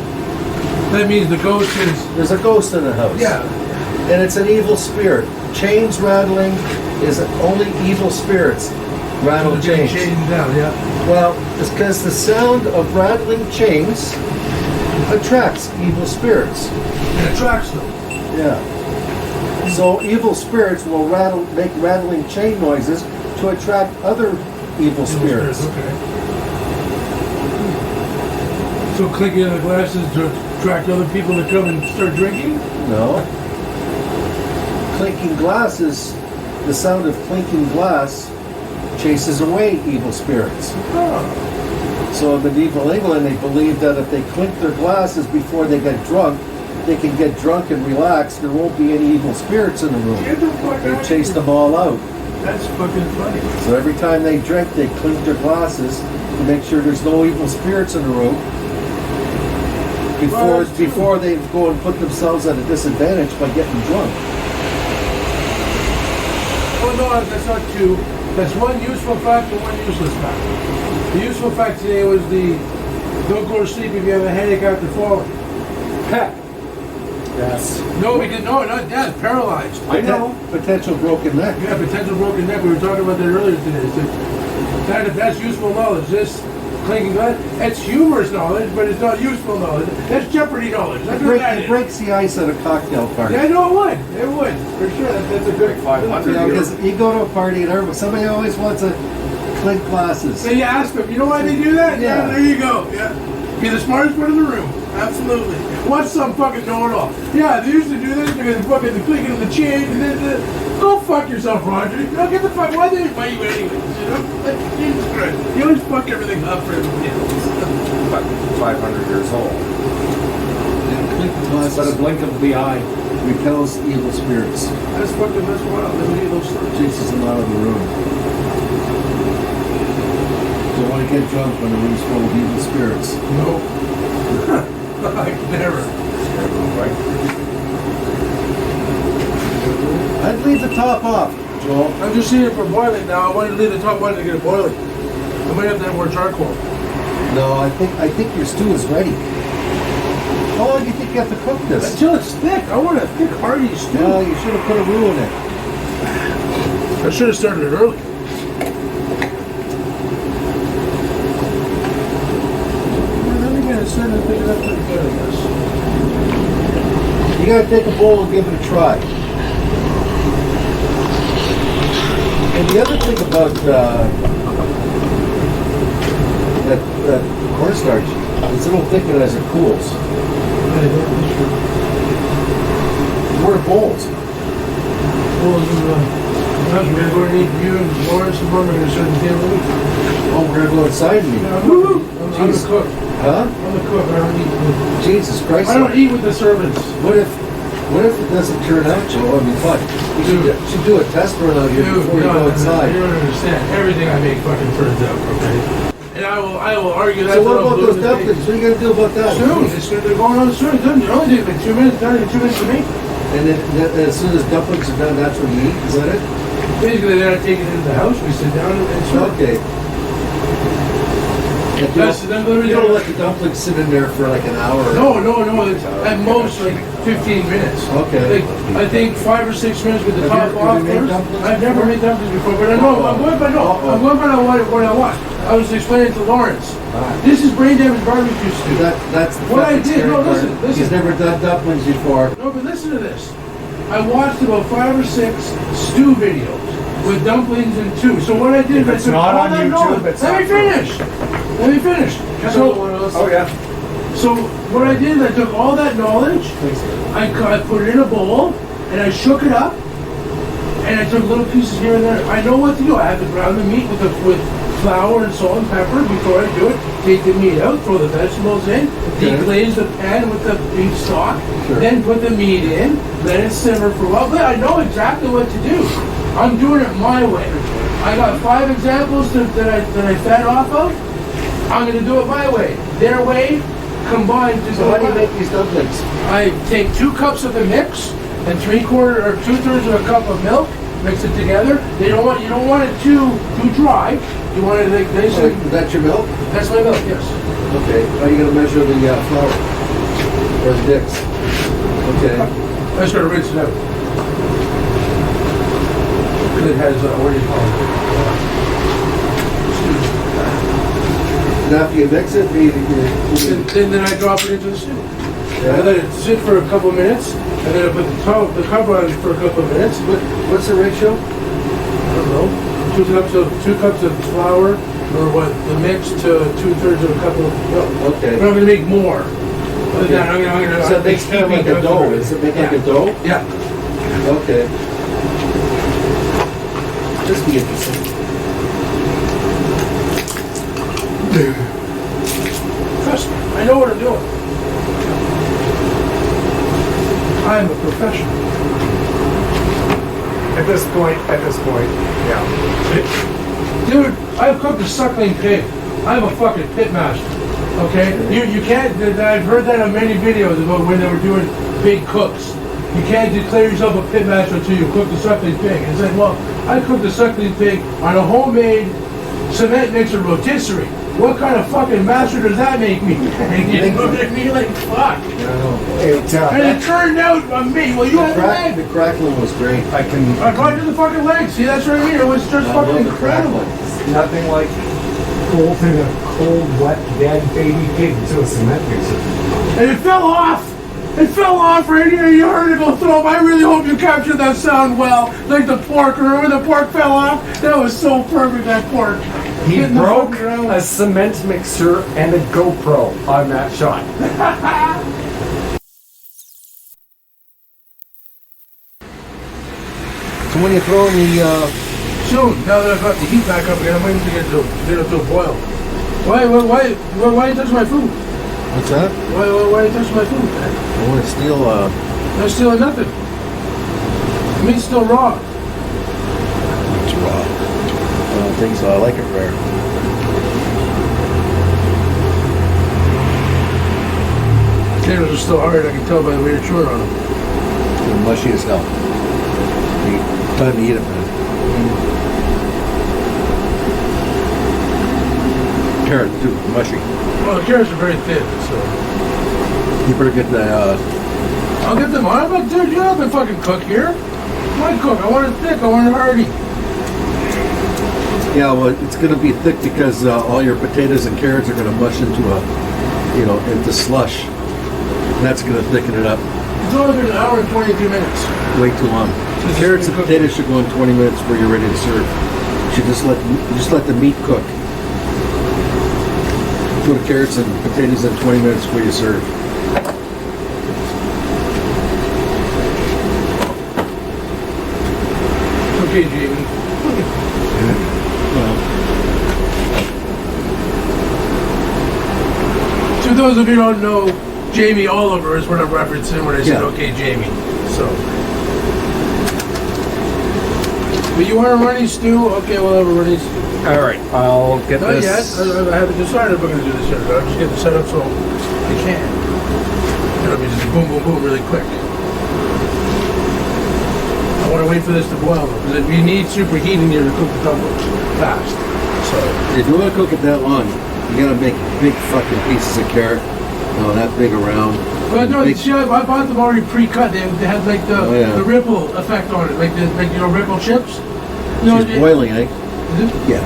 That means the ghost is. There's a ghost in the house. Yeah. And it's an evil spirit. Chains rattling is only evil spirits rattle chains. Chains down, yeah. Well, it's because the sound of rattling chains attracts evil spirits. It attracts them. Yeah. So evil spirits will make rattling chain noises to attract other evil spirits. Okay. So clinking in the glasses to attract other people to come and start drinking? No. Clinking glasses, the sound of clinking glass chases away evil spirits. Oh. So in medieval England, they believed that if they clink their glasses before they get drunk, they can get drunk and relax. There won't be any evil spirits in the room. Get the fuck They out chase of them all out. here. That's fucking funny. So every time they drink, they clink their glasses to make sure there's no evil spirits in the room. Before they go and put themselves at a disadvantage by getting drunk. Oh no, that's not two. That's one useful fact and one useless fact. The useful fact today was don't go to sleep if you have a headache after falling. Heck. Yes. No, because not death, paralyzed. I know. Potential broken neck. Yeah, potential broken neck. We were talking about that earlier today. So that's useful knowledge. This clinking glass, it's humorous knowledge, but it's not useful knowledge. That's Jeopardy knowledge. That's what that It is. breaks the ice at a cocktail party. Yeah, no, it would. It would. For sure. That's a good 500. You know, because you go to a party and somebody always wants to clink glasses. So you ask them, you know why they do that? Yeah. There you go. Yeah. Be the smartest one in the room. Absolutely. Watch some fucking know-it-all. Yeah, they used to do this because the clicking of the chain and then go fuck yourself, Roger. You know, get the fuck. Why they invite you anyways? You know? Like, Jesus Christ. You always fuck everything up for everybody else. But 500 years old. Clink But a glasses blink of the eye. repels evil spirits. That's wild. Let me get those stories. Chases them out of the room. Don't want to get drunk when the room's full of evil spirits. No. Like never. Right? I'd leave the top off, Joel. I'm just seeing it for boiling now. I wanted to leave the top one to get it boiling. I might have to have more charcoal. No, I think your stew is ready. How long do you think you have to cook this? Until it's thick. I want a thick, hearty stew. Well, you should have put a roux in it. I should have started it early. Well, then again, it's starting to pick it up pretty good, I guess. You gotta take a bowl and give it a try. And the other thing about that cornstarch, it's a little thicker as it cools. We're bowls. Well, we're going to eat you and Lawrence and Burma in a certain table. Oh, we're gonna go inside and eat. I'm the cook. Huh? I'm the cook. I don't eat with. Jesus Christ. I don't eat with the servants. What if it doesn't turn out, Joe? I mean, fuck. You should do a test run out here before you go inside. You don't understand. Everything I make fucking turns out, okay? And I will argue that. So what about those dumplings? What are you gonna do about that? Soon. They're going on soon. It only takes like 2 minutes. Not even 2 minutes to make. And then as soon as dumplings are done, that's when you eat. Is that it? Basically, then I take it into the house. We sit down and serve. Okay. Like you don't let the dumplings sit in there for like an hour. No. It's at most like 15 minutes. Okay. Like, I think 5 or 6 minutes with the Have top you off made first. dumplings I've never made dumplings before, but I know. I'm going by what I watched. I was explaining to Lawrence. This is brain damage barbecue stew. That's the What I fucking did. scary No, part. listen. He's never done dumplings before. No, but listen to this. I watched about 5 or 6 stew videos with dumplings and two. So what I did If is I it's took not all on that YouTube, knowledge. it's Let me not true. finish. Let me finish. So, Oh yeah. so what I did is I took all that knowledge, I put it in a bowl, and I shook it up, and I took little pieces here and there. I know what to do. I have to brown the meat with flour and salt and pepper before I do it. Take the meat out, throw the vegetables in, deglaze the pan with the beef stock, then put the meat in, let it simmer for a while. But I know exactly what to do. I'm doing it my way. I got 5 examples that I fed off of. I'm going to do it my way. Their way combined to So how do you make these dumplings? I take 2 cups of the mix and 3/4 or 2/3 of a cup of milk. Mix it together. You don't want it too dry. You want it like this. Is that your milk? That's my milk. Yes. Okay. How are you gonna measure the flour or the mix? Okay. I just gotta rinse it out. It has, what do you call it? And after you mix it, Then I drop it into the stew. I let it sit for a couple of minutes, and then I put the cover on it for a couple of minutes. what's the ratio? I don't know, 2 cups of flour, or what, the mix to 2/3 of a cup of milk. Okay. But I'm gonna make more. Other than that, I'm gonna So it makes kind of like a dough. Does it make like a dough? Yeah. Okay. This be interesting. Trust me, I know what I'm doing. I am a professional. At this point, yeah. Dude, I've cooked a suckling pig. I'm a fucking pit master. Okay? You can't, I've heard that on many videos about when they were doing big cooks. You can't declare yourself a pit master until you cook the suckling pig. And it's like, well, I cooked the suckling pig on a homemade cement mixer rotisserie. What kind of fucking master does that make me? You know what I mean? Like, fuck. And it turned out on me. Well, you had a leg. The crackling was great. I can. I brought you the fucking leg. See, that's what I mean. It was just fucking incredible. Nothing like bolting a cold, wet, dead baby pig to a cement mixer. And it fell off. It fell off right here. You heard it go through. I really hope you captured that sound well. Like the pork. Remember when the pork fell off? That was so perfect, that pork. He Hitting the broke fucking ground. a cement mixer and a GoPro on that shot. So when you throw in the, Soon, now that I've got the heat back up again, I'm waiting to get it to a boil. Why you touch my food? what's that? Why you touch my food, man? I want to steal, I'm stealing nothing. The meat's still raw. it's raw. I don't think so. I like it rare. Potatoes are still hard, I can tell by the way you're chewing on them. They're mushy as hell. Time to eat it, man. Carrot, too, mushy. Well, the carrots are very thin, so... You better get the, I'll get them on, but dude, you don't have to fucking cook here. Why cook? I want it thick, I want it hearty. yeah, well, it's going to be thick because all your potatoes and carrots are going to mush into into slush. And that's going to thicken it up. It's only been an hour and 22 minutes. Way too long. Carrots and potatoes should go in 20 minutes before you're ready to serve. You should just let the meat cook. Put the carrots and potatoes in 20 minutes before you serve. Okay, Jamie. To those of you who don't know, Jamie Oliver is what I'm referencing when I said, okay, Jamie. So. But you want a runny stew? Okay, we'll have a runny stew. All right, I'll get Not this. yet. I haven't decided if we're going to do this yet. I'm just getting it set up so I can. You know, just boom, boom, boom really quick. I want to wait for this to boil though, because you need superheating here to cook the dumplings fast. So. If you want to cook it that long, you got to make big fucking pieces of carrot. That big around. But no, big, see, I bought them already pre-cut. They had like the ripple effect on it, like ripple chips. She's boiling, eh? Is it? Yeah.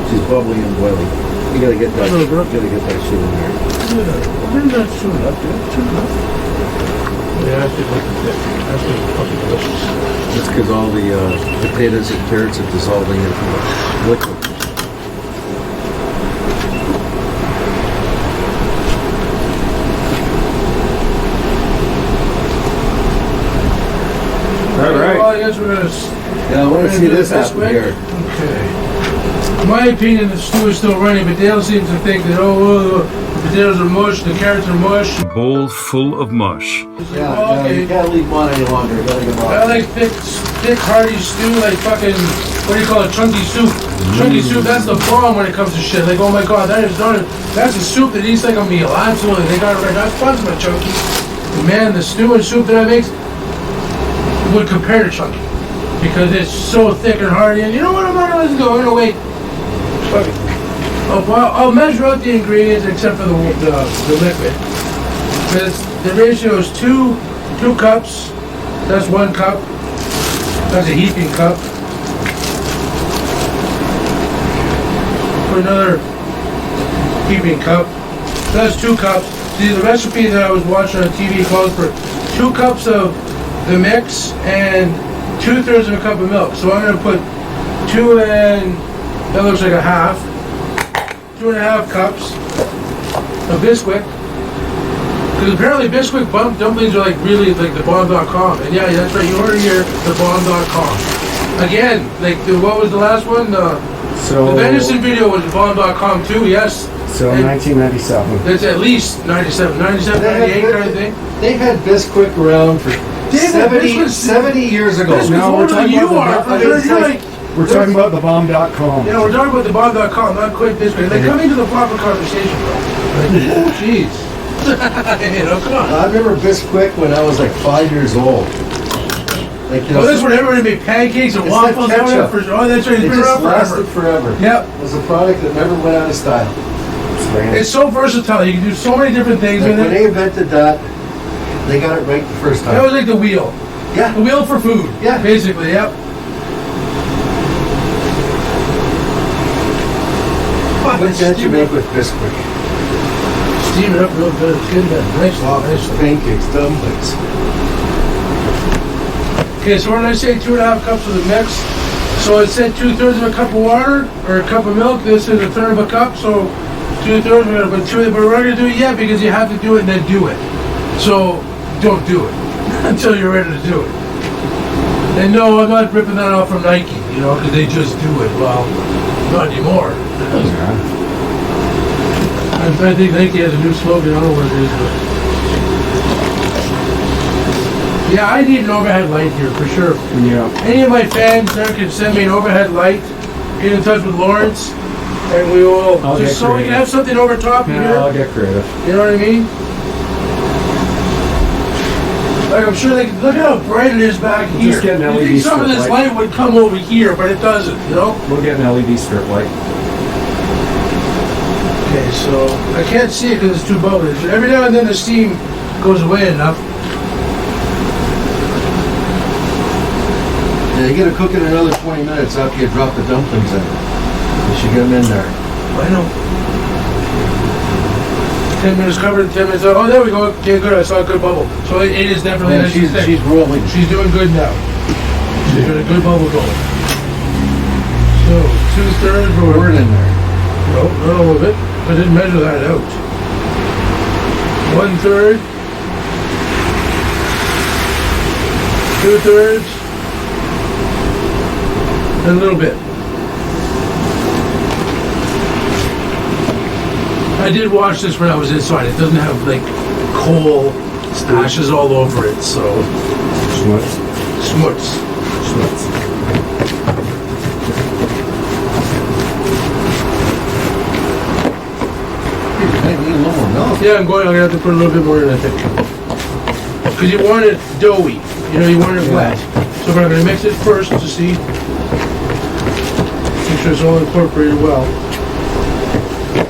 She's bubbling and boiling. You gotta get that. You gotta get that shit in there. Yeah, maybe that's soon enough, dude. Soon enough. Yeah, that's fucking delicious. That's because all the potatoes and carrots are dissolving into the liquid. All right. Well, I guess we're gonna. Yeah, I want to see this happen here. Okay. In my opinion, the stew is still running, but Dale seems to think that the potatoes are mush, the carrots are mush. Bowl full of mush. Yeah, Okay. you can't leave them on any longer. You gotta get them I off. like thick, hearty stew, like fucking, what do you call it, chunky soup. Chunky soup, that's the bomb when it comes to shit. Like, oh my god, that's a soup that eats like a meal. Absolutely, they got it right. That's fun, my chunky. And man, the stew and soup that I make would compare to chunky. Because it's so thick and hearty, and you know what, I'm not gonna go, I'm gonna wait. Okay. I'll measure out the ingredients except for the liquid. Because the ratio is two cups. That's 1 cup. That's a heaping cup. for another heaping cup. So that's 2 cups. See, the recipe that I was watching on TV calls for 2 cups of the mix and 2/3 of a cup of milk. So I'm gonna put 2 and that looks like a half. 2.5 cups of Bisquick. Because apparently Bisquick dumplings are like really like the bomb.com. And yeah, that's right, you order here, the bomb.com. Again, like what was the last one? The venison video was the bomb.com too, yes. So And 1997. That's at least 97, 98 kind of thing. They had Bisquick around for David, 70 years ago. This was No, we're older than talking you about are. the- You're like, We're talking about the bomb.com. you know, we're talking about the bomb.com, not quite Bisquick. They come into the proper conversation, bro. Like, oh, jeez. You know, come on. I remember Bisquick when I was like 5 years old. Like, you know, Well, that's when everybody made pancakes and It's waffles. like ketchup. Oh, that's right. It's it been just around lasted forever. forever. Yep. It was a product that never went out of style. It's so versatile. You can do so many different things Like with when it. they invented that, they got it right the first time. That was like the wheel. Yeah. The wheel for food. Yeah. Basically, yep. What can't you make with Bisquick? Steam it up real good. It's good. Nice. Nice. Pancakes, dumplings. Okay, so when I say 2.5 cups of the mix, so it said 2/3 of a cup of water or a cup of milk. This is 1/3 of a cup, so 2/3. We're gonna put 2. But we're not gonna do it yet because you have to do it and then do it. So don't do it until you're ready to do it. And no, I'm not ripping that off from Nike, you know, because they just do it. Well, not anymore. I think Nike has a new slogan. I don't know what it is, but yeah, I need an overhead light here for sure. Yeah. Any of my fans there can send me an overhead light. Get in touch with Lawrence, and we will I'll get just so we can creative. have something over top Yeah, here. I'll get creative. You know what I mean? Like I'm sure they can, look at how bright it is back here. Just get an You LED think some of strip this light. light would come over here, but it doesn't. You know? We'll get an LED strip light. Okay, so I can't see it because it's too bubbly. Every now and then the steam goes away enough. Yeah, you gotta cook it another 20 minutes after you drop the dumplings in. You should get them in there. I know. 10 minutes covered, 10 minutes out. Oh, there we go. Okay, good. I saw a good bubble. So it is definitely Yeah, nice and thick. she's rolling. She's doing good now. She's got a good bubble going. So 2/3 Word in there. No, not all of it. I didn't measure that out. 1/3. 2/3. And a little bit. I did wash this when I was inside. It doesn't have like coal ashes all over it, so Schmutz. smuts. Schmutz. Maybe need a little more milk. Yeah, I'm gonna have to put a little bit more in, I think. Because you want it doughy. You know, you want it wet. So we're gonna mix it first to see. Make sure it's all incorporated well.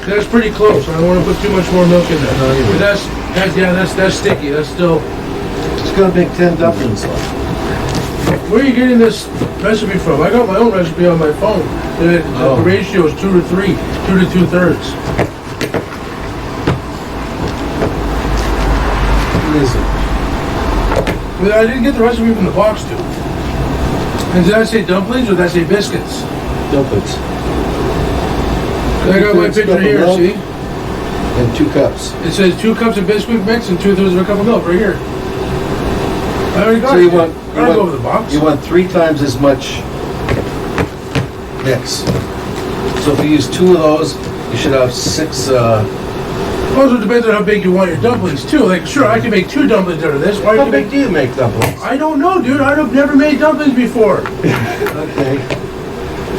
That's pretty close. I don't want to put too much more milk in there. No, you But that's sticky. That's still. It's gonna make 10 dumplings left. Where are you getting this recipe from? I got my own recipe on my phone. The ratio is 2 to 3, 2 to 2/3. What is it? But I didn't get the recipe from the box, too. And did I say dumplings or did I say biscuits? Dumplings. I got my 2/3 picture cup of here, milk. see? And 2 cups. It says 2 cups of Bisquick mix and 2/3 of a cup of milk right here. I already got So it. you want, I don't go over the box. you want 3 times as much mix. So if you use 2 of those, you should have 6. Also depends on how big you want your dumplings too. Like, sure, I can make 2 dumplings out of this. Or I How can big make. do you make dumplings? I don't know, dude. I've never made dumplings before. Okay.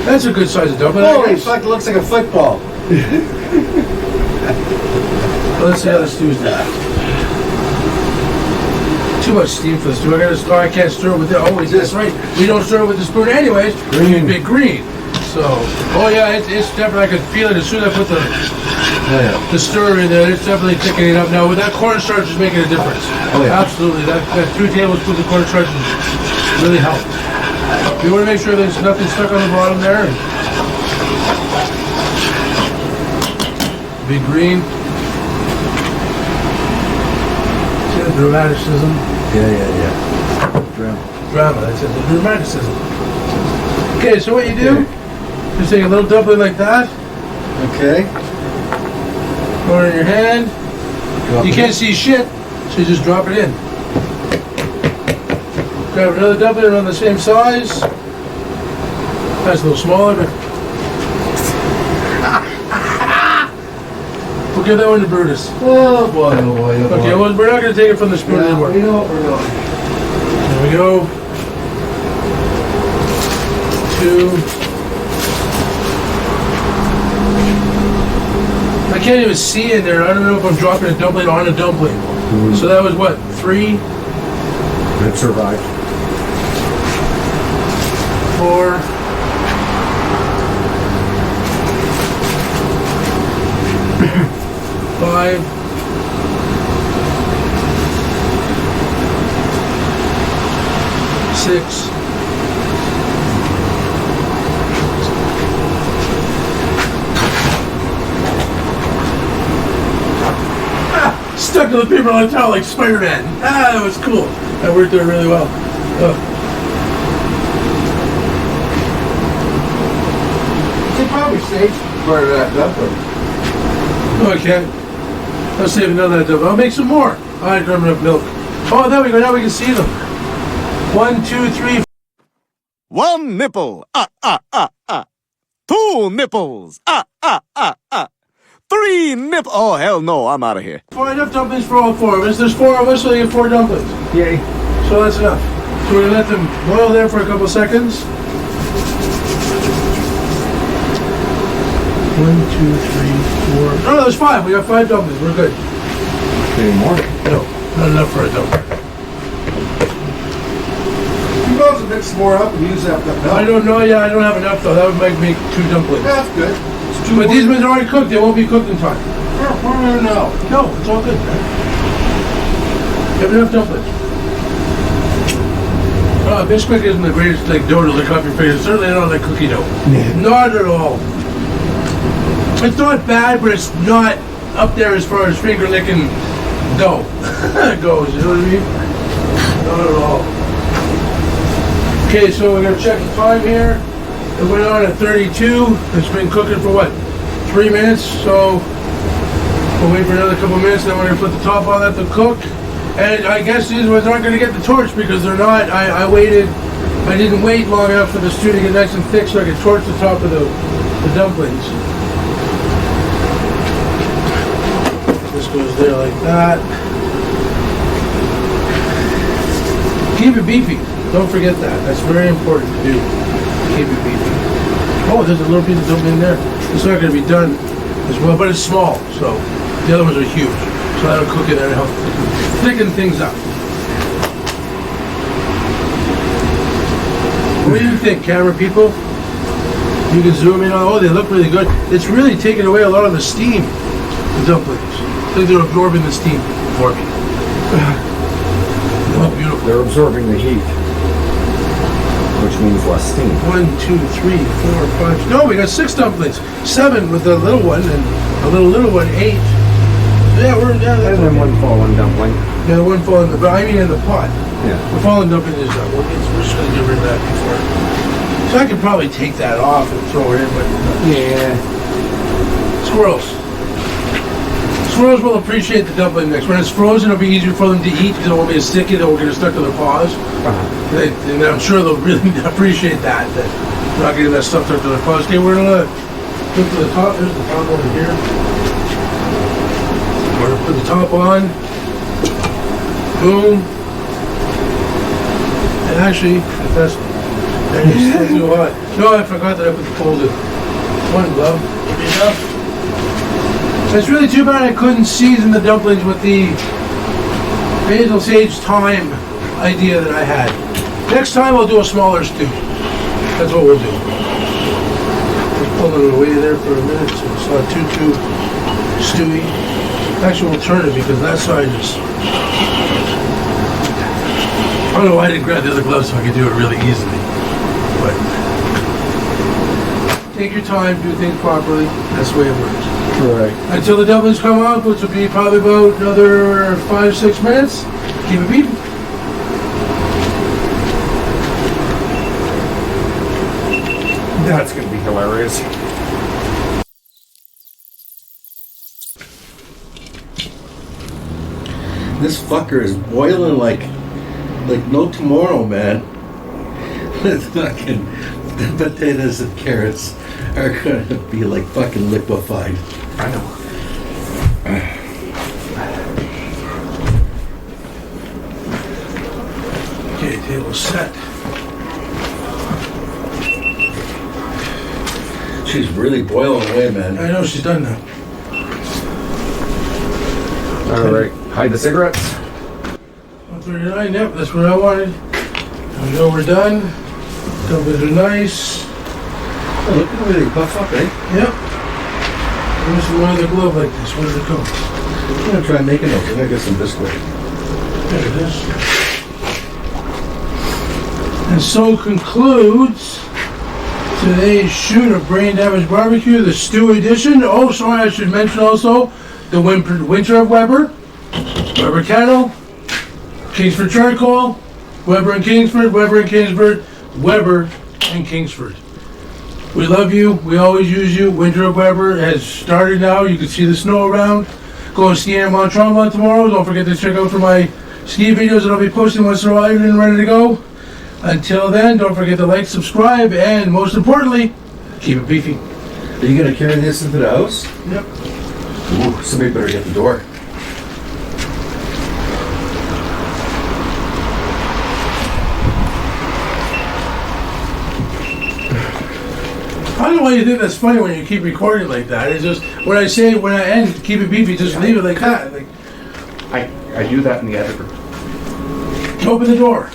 That's a good size of dumpling. I Holy guess. fuck! It looks like a football. Let's see how the stew's done. Too much steam for the stew. I can't stir it with it. Always, that's right. We don't stir it with the spoon anyways. Green. Big green. So, oh yeah, it's definitely, I could feel it as soon as I put the stir in there. It's definitely thickening up. Now, with that cornstarch is making a difference. Oh, yeah. Absolutely. That 2 tablespoons of cornstarch really helps. You want to make sure there's nothing stuck on the bottom there. big green. See the dramaticism? Yeah. Drama, that's it, the dramaticism. Okay, so what you do, just take a little dumpling like that, Okay. throw it in your hand. Drop You it can't see shit, so you just drop it in. Grab another dumpling around the same size. That's a little smaller, but we'll give that one to Brutus. Oh boy, oh boy, oh boy. Okay, well, we're not going to take it from the spoon Yeah, anymore. we know what we're doing. There we go. 2. I can't even see in there. I don't know if I'm dropping a dumpling on a dumpling. So that was what, 3, It survived. 4. 5. 6. 7. Stuck to the paper on the towel like Spider-Man. That was cool. That worked out really well. You probably stage part of that dumpling. No, I can't. I'll save another dumpling. I'll make some more. I don't have enough milk. Oh, there we go. Now we can see them. 1, 2, 3. 1 nipple, 2 nipples, 3 nipples. Oh, hell no, I'm out of here. 4 enough dumplings for all 4 of us. There's 4 of us, so they get 4 dumplings. Yay. So that's enough. So we're gonna let them boil there for a couple seconds. 1, 2, 3, 4. No, there's 5. We got 5 dumplings. We're good. Any more? No, not enough for a dumpling. You might as well mix more up and use that milk. I don't know. Yeah, I don't have enough though. That would make 2 dumplings. That's good. It's too But these much. ones are already cooked. They won't be cooked in time. No. No, it's all good, man. You have enough dumplings. Bisquick isn't the greatest like dough to lick off your face. It's certainly not like cookie dough. Not at all. It's not bad, but it's not up there as far as finger licking dough goes. You know what I mean? Not at all. Okay, so we're gonna check the time here. It went on at 32. It's been cooking for what? 3 minutes. So we'll wait for another couple minutes. Then we're gonna put the top on that to cook. And I guess these ones aren't going to get the torch because they're not. I didn't wait long enough for the stew to get nice and thick so I could torch the top of the dumplings. This goes there like that. Keep it beefy. Don't forget that. That's very important to do. Keep it beefy. Oh, there's a little piece of dumpling in there. It's not going to be done as well, but it's small. So the other ones are huge. So that'll cook it and help thicken things up. What do you think, camera people? You can zoom in on, oh, they look really good. It's really taking away a lot of the steam, the dumplings. I think they're absorbing the steam for me. Oh, beautiful. They're absorbing the heat, which means less steam. 1, 2, 3, 4, 5. No, we got 6 dumplings. 7 with the little one and a little one, 8. Yeah, And then one fallen dumpling. Yeah, the one falling in the, I mean in the pot. Yeah. The fallen dumpling is done. We're just going to get rid of that before. So I could probably take that off and throw it in, but Yeah. squirrels. Squirrels will appreciate the dumpling mix. When it's frozen, it'll be easier for them to eat because it won't be as sticky. They won't get stuck to their paws. And I'm sure they'll really appreciate that. That we're not getting that stuff stuck to their paws. Okay, we're going to look to the top. There's the top over here. We're going to put the top on. Boom. And actually, if that's too hot. No, I forgot that I put the cold in. One glove. Enough. It's really too bad I couldn't season the dumplings with the basil sage thyme idea that I had. Next time I'll do a smaller stew. That's what we'll do. Just pulling it away there for a minute so it's not too stewy. Actually, we'll turn it because that side is... I don't know why I didn't grab the other gloves so I could do it really easily. But take your time, do things properly. That's the way it works. Right. Until the dumplings come out, which will be probably about another 5-6 minutes. Keep it beating. That's gonna be hilarious. This fucker is boiling like no tomorrow, man. The fucking potatoes and carrots are gonna be like fucking liquefied. I know. Okay, table set. She's really boiling away, man. I know she's done now. All right. Hide the cigarettes. 139, yep, that's what I wanted. I know we're done. Dumplings are nice. Oh, look at the way they puff up, eh? Yep. There's one other glove like this. What does it called? I'm gonna try making those. I'm gonna get some this way. There it is. And so concludes today's shoot of Brain Damage Barbecue, the stew edition. Oh, sorry, I should mention also the winter of Weber, Weber Kettle, Kingsford Charcoal, Weber and Kingsford, Weber and Kingsford, Weber and Kingsford. We love you. We always use you. Winter of Weber has started now. You can see the snow around. Go skiing in Mont Tremblant tomorrow. Don't forget to check out for my ski videos that I'll be posting once in a while and ready to go. Until then, don't forget to like, subscribe, and most importantly, keep it beefy. Are you gonna carry this into the house? Yep. Ooh, somebody better get the door. I don't know why you think that's funny when you keep recording like that. It's just when I end, keep it beefy, just leave it like that. Like, I do that in the editor. open the door.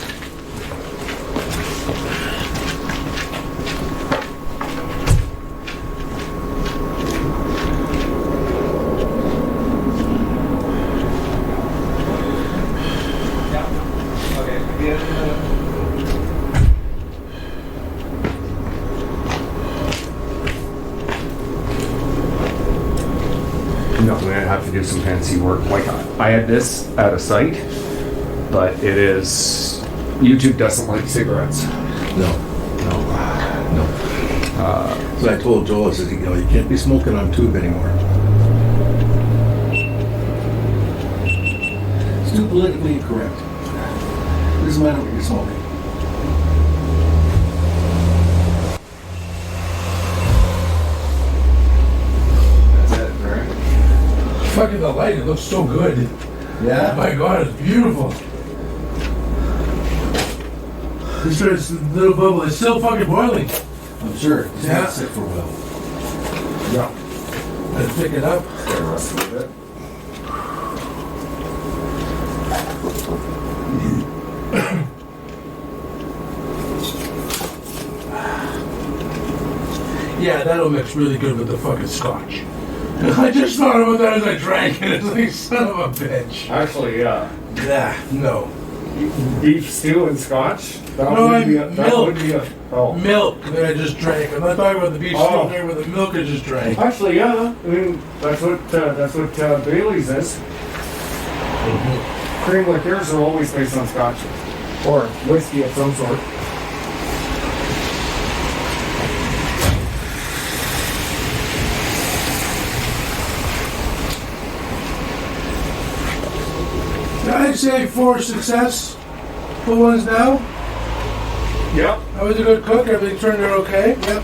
No, I'm gonna have to do some fancy work. Like I had this at a site, but it is YouTube doesn't like cigarettes. No. So I told Joel, I said, you can't be smoking on tube anymore. It's too politically incorrect. It doesn't matter what you're smoking. Fucking the light, it looks so good. Yeah? Oh my god, it's beautiful. This little bubble is still fucking boiling. I'm sure. It's Yeah. not sit for a while. Yeah. Let's pick it up. Yeah, that'll mix really good with the fucking scotch. I just thought about that as I drank it. It's like, son of a bitch. Actually, Yeah, no. beef stew and scotch. That No, would I- be a, that milk. would be a. Oh. Milk that I just drank. I'm not talking about the beef stew, I'm talking about the milk I just drank. Actually, yeah. I mean, that's what Bailey's is. Cream liqueurs are always based on scotch or whiskey of some sort. I'd say 4 successful ones now. Yep. I was a good cook. Everything turned out okay. Yep.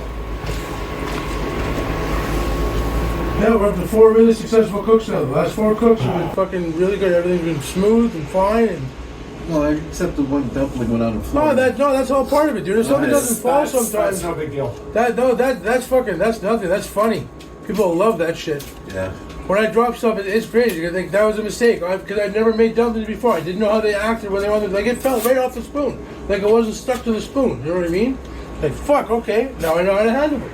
Yeah, we're up to 4 really successful cooks now. The last 4 cooks have been fucking really good. Everything's been smooth and fine. And No, except the one dumpling went on the floor. that's all part of it, dude. If something doesn't fall sometimes, That's no big deal. that's nothing. That's funny. People love that shit. Yeah. When I drop stuff, it's crazy. I think that was a mistake because I've never made dumplings before. I didn't know how they acted when they were on the, like it fell right off the spoon, like it wasn't stuck to the spoon. You know what I mean? Like fuck. Okay, now I know how to handle it.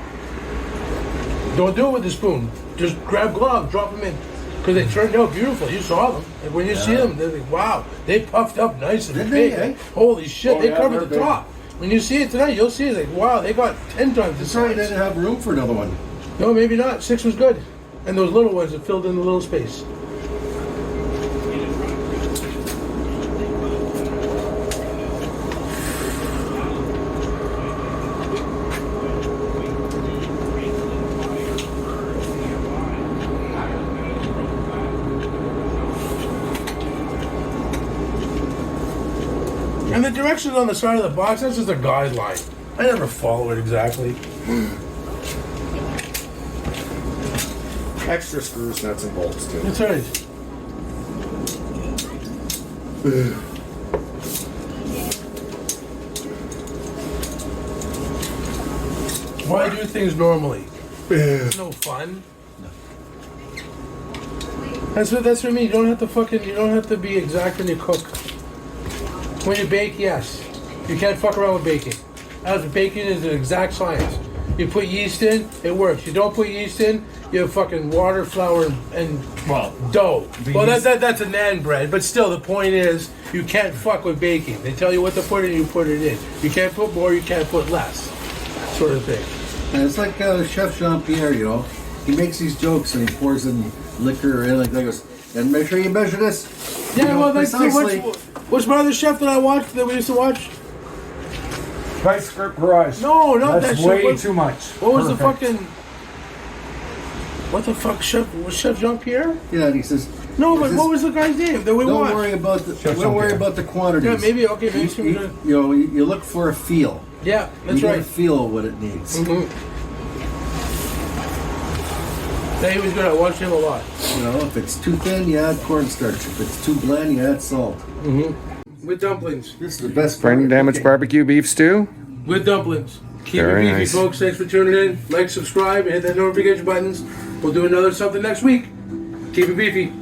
Don't do it with the spoon. Just grab gloves, drop them in, because they turned out beautiful. You saw them. Like when you see them, they're like, wow, they puffed up nice and Didn't big. they, eh? Like, holy shit, Oh, they yeah, covered they're the big. top. When you see it tonight, you'll see it like, wow, they got 10 times the Sorry, I size. didn't have room for another one. No, maybe not. 6 was good. And those little ones that filled in the little space. And the directions on the side of the box, that's just a guideline. I never follow it exactly. Extra screws, nuts, and bolts too. That's right. Why do things normally? It's no fun. That's what I mean. You don't have to be exact when you cook. When you bake, yes. You can't fuck around with baking. As baking is an exact science. You put yeast in, it works. You don't put yeast in, you have fucking water, flour, and dough. Well, that's a naan bread, but still, the point is, you can't fuck with baking. They tell you what to put in, you put it in. You can't put more, you can't put less, sort of thing. And it's like Chef Jean-Pierre, you know. He makes these jokes and he pours in liquor and like that. Goes, and make sure you measure this. Yeah, you know, well, that's precisely. what's my other chef that I watched that we used to watch? Vice Grip Garage. No, not That's that way chef. too much. What was Perfect. the fucking? What the fuck, chef? Was Chef Jean-Pierre? Yeah, and he says. No, but what was the guy's name that we Don't watched? worry about the quantities. Yeah, maybe okay. Maybe You look for a feel. Yeah, that's you right. gotta feel what it needs. Mm-hmm. Yeah, he was good. I watched him a lot. You know, if it's too thin, you add cornstarch. If it's too bland, you add salt. With dumplings. This is the best. Brain Damage Barbecue Beef Stew. With dumplings. Keep Very it beefy, nice. folks. Thanks for tuning in. Like, subscribe, and hit that notification buttons. We'll do another something next week. Keep it beefy.